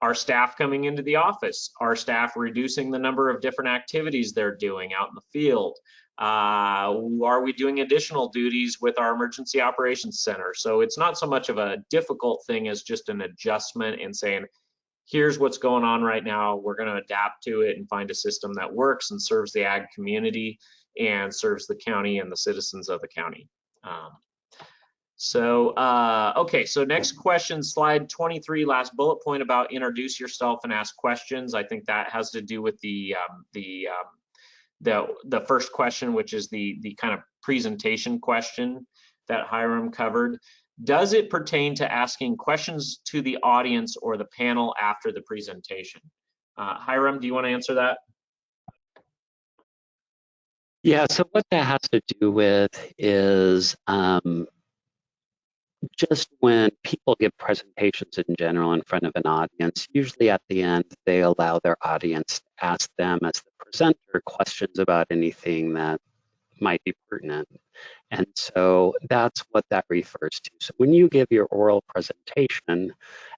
our staff coming into the office, our staff reducing the number of different activities they're doing out in the field. Are we doing additional duties with our emergency operations center? So it's not so much of a difficult thing as just an adjustment and saying, here's what's going on right now. We're going to adapt to it and find a system that works and serves the ag community and serves the county and the citizens of the county. Okay, so next question, slide 23, last bullet point about introduce yourself and ask questions. I think that has to do with the first question, which is the kind of presentation question that Hiram covered. Does it pertain to asking questions to the audience or the panel after the presentation? Hiram, do you want to answer that? Yeah, so what that has to do with is just when people give presentations in general in front of an audience, usually at the end, they allow their audience to ask them as the presenter questions about anything that might be pertinent. And so that's what that refers to. So when you give your oral presentation,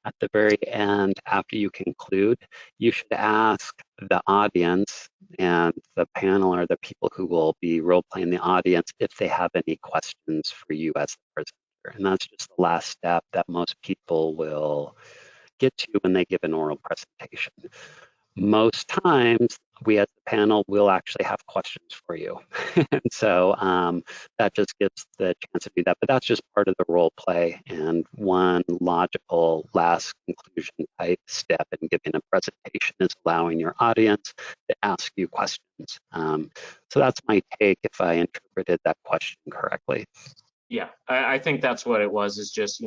at the very end, after you conclude, you should ask the audience and the panel or the people who will be role-playing the audience if they have any questions for you as the presenter. And that's just the last step that most people will get to when they give an oral presentation. Most times, we as the panel will actually have questions for you. And so that just gives the chance to do that. But that's just part of the role play and one logical last conclusion type step in giving a presentation is allowing your audience to ask you questions. So that's my take if I interpreted that question correctly. Yeah, I think that's what it was, is just,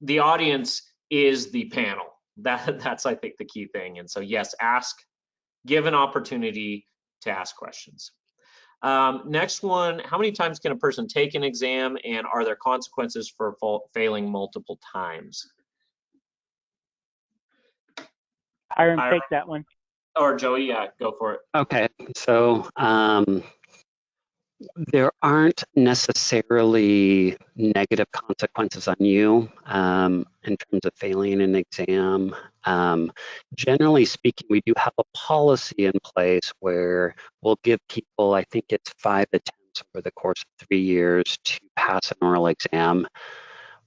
the audience is the panel. That's, I think, the key thing. And so, yes, give an opportunity to ask questions. Next one, how many times can a person take an exam, and are there consequences for failing multiple times? Hiram, take that one. Or Joey, yeah, go for it. Okay, so there aren't necessarily negative consequences on you in terms of failing an exam. Generally speaking, we do have a policy in place where we'll give people, I think it's 5 attempts over the course of 3 years to pass an oral exam.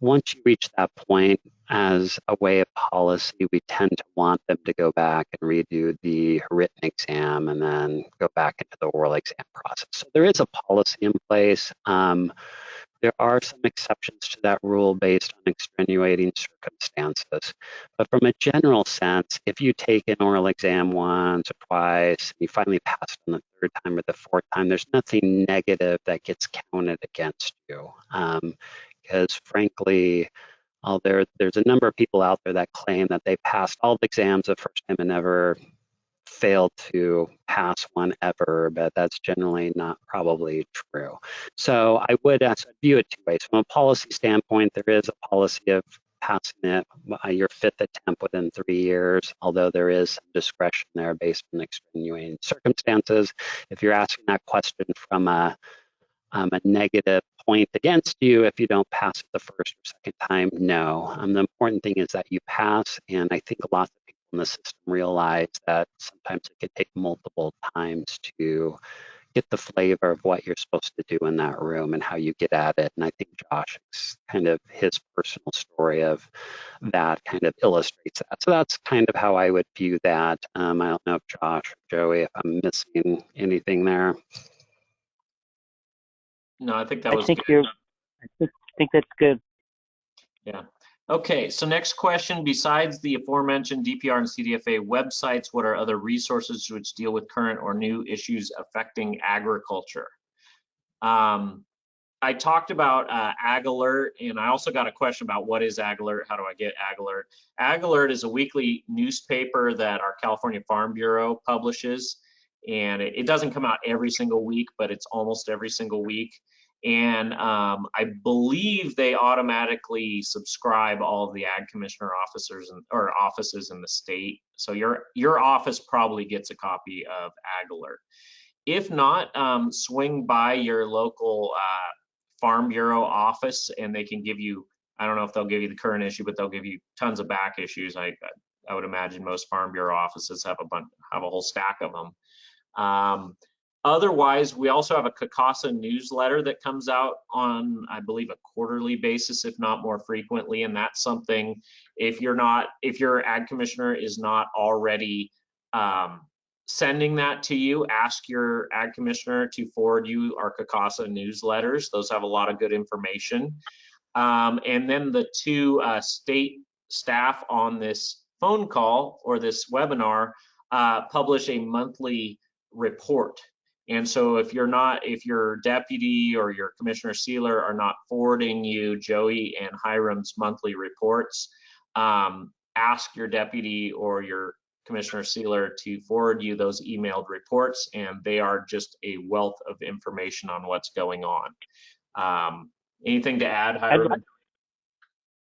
Once you reach that point, as a way of policy, we tend to want them to go back and redo the written exam and then go back into the oral exam process. So there is a policy in place. There are some exceptions to that rule based on extenuating circumstances. But from a general sense, if you take an oral exam once or twice, and you finally pass on the 3rd time or the 4th time, there's nothing negative that gets counted against you. Because frankly, there's a number of people out there that claim that they passed all the exams the first time and never failed to pass one ever, but that's generally not probably true. So I would view it 2 ways. From a policy standpoint, there is a policy of passing it your 5th attempt within 3 years, although there is some discretion there based on extenuating circumstances. If you're asking that question from a negative point against you if you don't pass it the 1st or 2nd time, no. The important thing is that you pass, and I think lots of people in the system realize that sometimes it can take multiple times to get the flavor of what you're supposed to do in that room and how you get at it. And I think Josh's kind of his personal story of that kind of illustrates that. So that's kind of how I would view that. I don't know if Josh or Joey, if I'm missing anything there. No, I think that was good. I think that's good. Yeah. Okay, so next question, besides the aforementioned DPR and CDFA websites, what are other resources which deal with current or new issues affecting agriculture? I talked about Ag Alert, and I also got a question about what is Ag Alert, how do I get Ag Alert? Ag Alert is a weekly newspaper that our California Farm Bureau publishes, and it doesn't come out every single week, but it's almost every single week. And I believe they automatically subscribe all of the ag commissioner officers or offices in the state. So your office probably gets a copy of Ag Alert. If not, swing by your local Farm Bureau office and they can give you, I don't know if they'll give you the current issue, but they'll give you tons of back issues. I would imagine most Farm Bureau offices have a whole stack of them. Otherwise, we also have a CACASA newsletter that comes out on, I believe, a quarterly basis, if not more frequently. And that's something, if your ag commissioner is not already sending that to you, ask your ag commissioner to forward you our CACASA newsletters. Those have a lot of good information. And then the two state staff on this phone call or this webinar publish a monthly report. And so if your deputy or your Commissioner Sealer are not forwarding you Joey and Hiram's monthly reports, ask your deputy or your Commissioner Sealer to forward you those emailed reports, and they are just a wealth of information on what's going on. Anything to add, Hiram?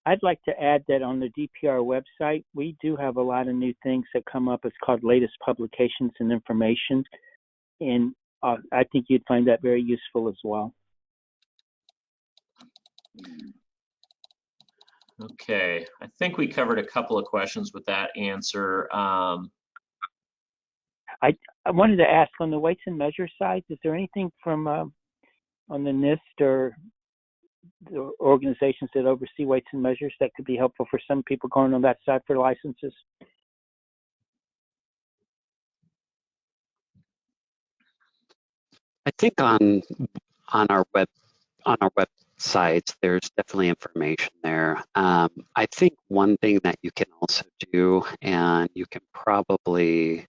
I'd like to add that on the DPR website, we do have a lot of new things that come up. It's called latest publications and information. And I think you'd find that very useful as well. Okay, I think we covered a couple of questions with that answer. I wanted to ask on the weights and measures side, is there anything from on the NIST or the organizations that oversee weights and measures that could be helpful for some people going on that side for licenses? I think on our websites, there's definitely information there. I think one thing that you can also do, and you can probably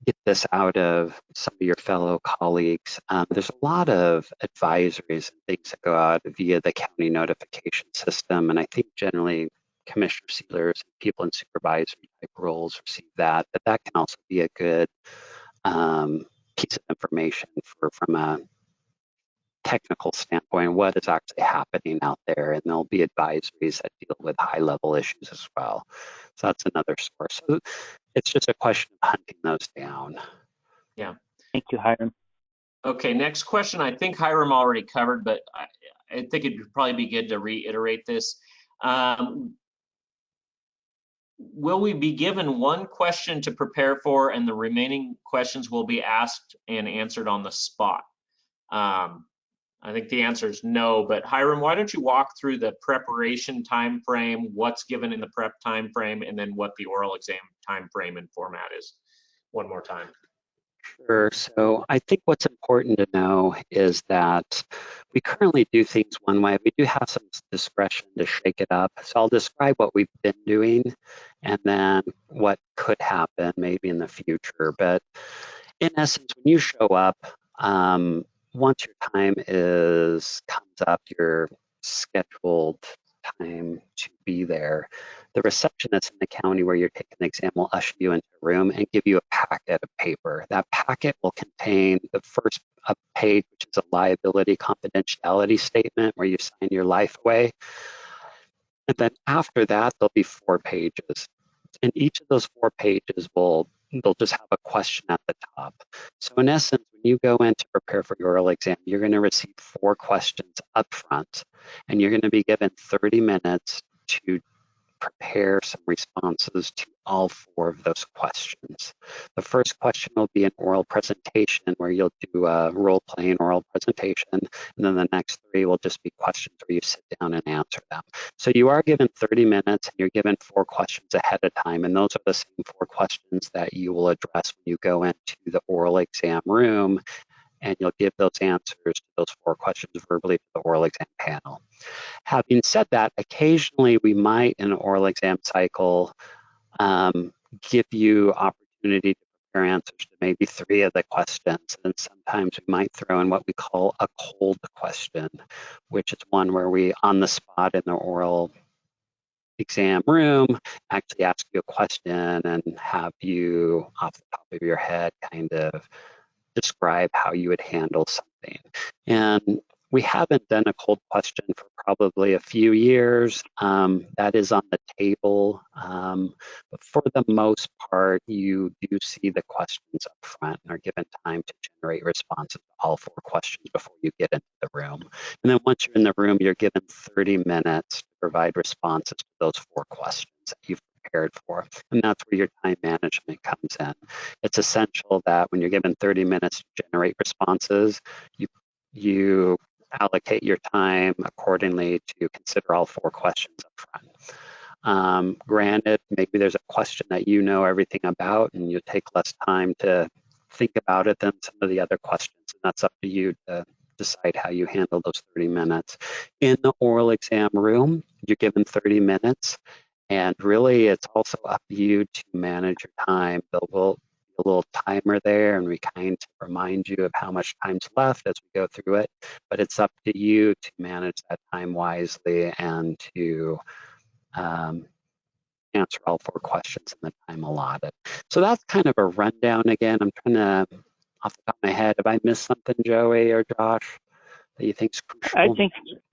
get this out of some of your fellow colleagues, there's a lot of advisories and things that go out via the county notification system, and I think generally commissioner sealers and people in supervisory type roles receive that, but that can also be a good piece of information from a technical standpoint, what is actually happening out there, and there'll be advisories that deal with high level issues as well. So that's another source. So it's just a question of hunting those down. Yeah. Thank you, Hiram. Okay, next question I think Hiram already covered, but I think it'd probably be good to reiterate this. Will we be given one question to prepare for and the remaining questions will be asked and answered on the spot? I think the answer is no, but Hiram, why don't you walk through the preparation time frame, what's given in the prep time frame, and then what the oral exam time frame and format is one more time. Sure. So I think what's important to know is that we currently do things one way. We do have some discretion to shake it up. So I'll describe what we've been doing and then what could happen maybe in the future. But in essence, when you show up, once your time comes up, your scheduled time to be there, the receptionist in the county where you're taking the exam will usher you into a room and give you a packet of paper. That packet will contain the first page, which is a liability confidentiality statement where you sign your life away. And then after that, there'll be 4 pages. And each of those 4 pages they'll just have a question at the top. So in essence, when you go in to prepare for your oral exam, you're going to receive 4 questions up front, and you're going to be given 30 minutes to prepare some responses to all 4 of those questions. The first question will be an oral presentation where you'll do a role-playing oral presentation, and then the next 3 will just be questions where you sit down and answer them. So you are given 30 minutes and you're given 4 questions ahead of time, and those are the same 4 questions that you will address when you go into the oral exam room and you'll give those answers to those 4 questions verbally to the oral exam panel. Having said that, occasionally we might in an oral exam cycle give you opportunity to prepare answers to maybe 3 of the questions, and sometimes we might throw in what we call a cold question, which is one where we on the spot in the oral exam room actually ask you a question and have you off the top of your head kind of describe how you would handle something. And we haven't done a cold question for probably a few years. That is on the table. But for the most part, you do see the questions up front and are given time to generate responses to all 4 questions before you get into the room. And then once you're in the room, you're given 30 minutes to provide responses to those 4 questions that you've prepared for. And that's where your time management comes in. It's essential that when you're given 30 minutes to generate responses, you allocate your time accordingly to consider all 4 questions up front. Granted, maybe there's a question that you know everything about and you take less time to think about it than some of the other questions, and that's up to you to decide how you handle those 30 minutes. In the oral exam room, you're given 30 minutes, and really it's also up to you to manage your time. We'll a little timer there, and we kind of remind you of how much time's left as we go through it, but it's up to you to manage that time wisely and to answer all 4 questions in the time allotted. So that's kind of a rundown again. I'm trying to, off the top of my head, have I missed something, Joey or Josh, that you think's crucial?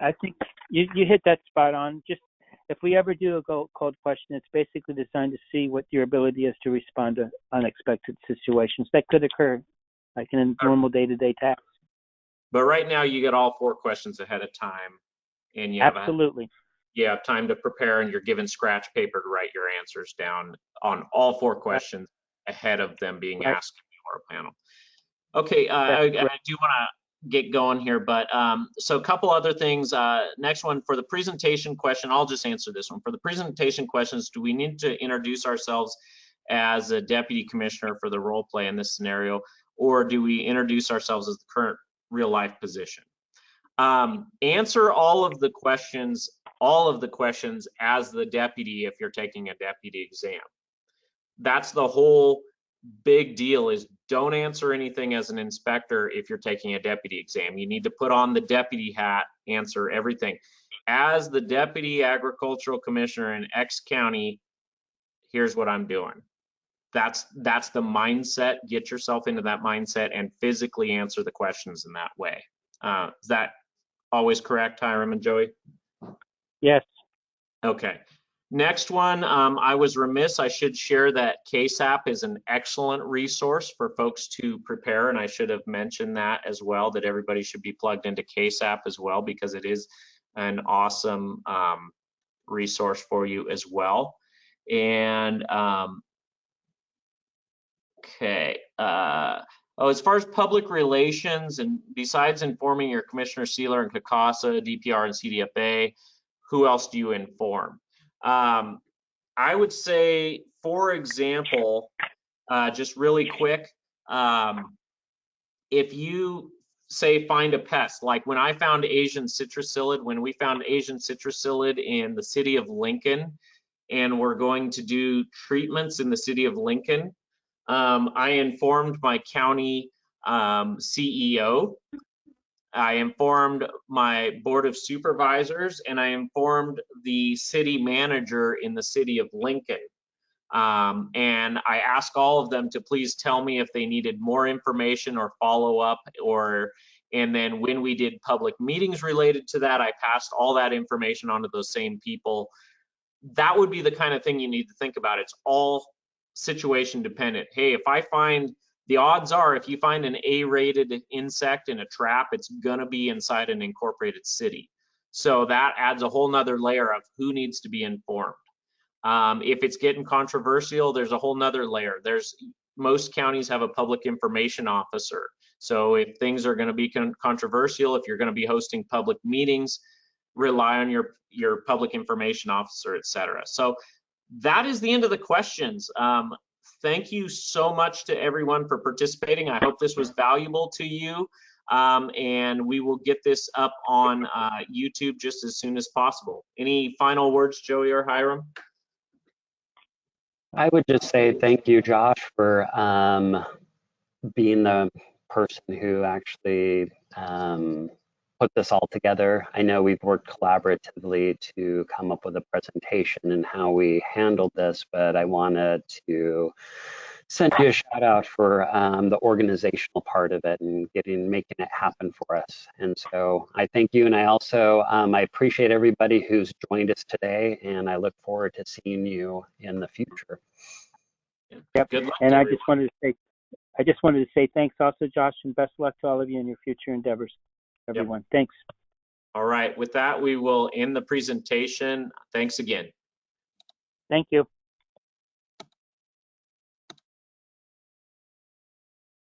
I think you hit that spot on. Just if we ever do a cold question, it's basically designed to see what your ability is to respond to unexpected situations that could occur, like in a normal day-to-day task. But right now, you get all 4 questions ahead of time, and you have time to prepare, and you're given scratch paper to write your answers down on all 4 questions ahead of them being asked in the oral panel. Okay, I do want to get going here, but so a couple other things. Next one, for the presentation question, I'll just answer this one. For the presentation questions, do we need to introduce ourselves as a deputy commissioner for the role play in this scenario, or do we introduce ourselves as the current real life position? Answer all of the questions as the deputy if you're taking a deputy exam. That's the whole big deal, is don't answer anything as an inspector if you're taking a deputy exam. You need to put on the deputy hat, answer everything. As the deputy agricultural commissioner in X county, here's what I'm doing. That's the mindset. Get yourself into that mindset and physically answer the questions in that way. Is that always correct, Hiram and Joey? Yes. Okay. Next one, I was remiss. I should share that CASAP is an excellent resource for folks to prepare, and I should have mentioned that as well, that everybody should be plugged into CASAP as well, because it is an awesome resource for you as well. And okay. As far as public relations, and besides informing your commissioner, sealer, and CACASA, DPR, and CDFA, who else do you inform? I would say, for example, just really quick, if you say find a pest, like when I found Asian citrusillid, when we found Asian citrusillid in the city of Lincoln, and we're going to do treatments in the city of Lincoln, I informed my county CEO, I informed my board of supervisors, and I informed the city manager in the city of Lincoln. And I asked all of them to please tell me if they needed more information or follow up, and then when we did public meetings related to that, I passed all that information on to those same people. That would be the kind of thing you need to think about. It's all situation dependent. Hey, the odds are if you find an A-rated insect in a trap, it's gonna be inside an incorporated city. So that adds a whole nother layer of who needs to be informed. If it's getting controversial, there's a whole nother layer. Most counties have a public information officer. So if things are gonna be controversial, if you're gonna be hosting public meetings, rely on your public information officer, et cetera. So that is the end of the questions. thank you so much to everyone for participating. I hope this was valuable to you. And we will get this up on YouTube just as soon as possible. Any final words, Joey or Hiram? I would just say thank you, Josh, for being the person who actually put this all together. I know we've worked collaboratively to come up with a presentation and how we handled this, but I wanted to send you a shout out for the organizational part of it and making it happen for us. And so I thank you, and I also I appreciate everybody who's joined us today, and I look forward to seeing you in the future. Yep. Good luck. And I just wanted to say thanks also, Josh, and best luck to all of you in your future endeavors, everyone. Yep. Thanks. All right. With that, we will end the presentation. Thanks again. Thank you.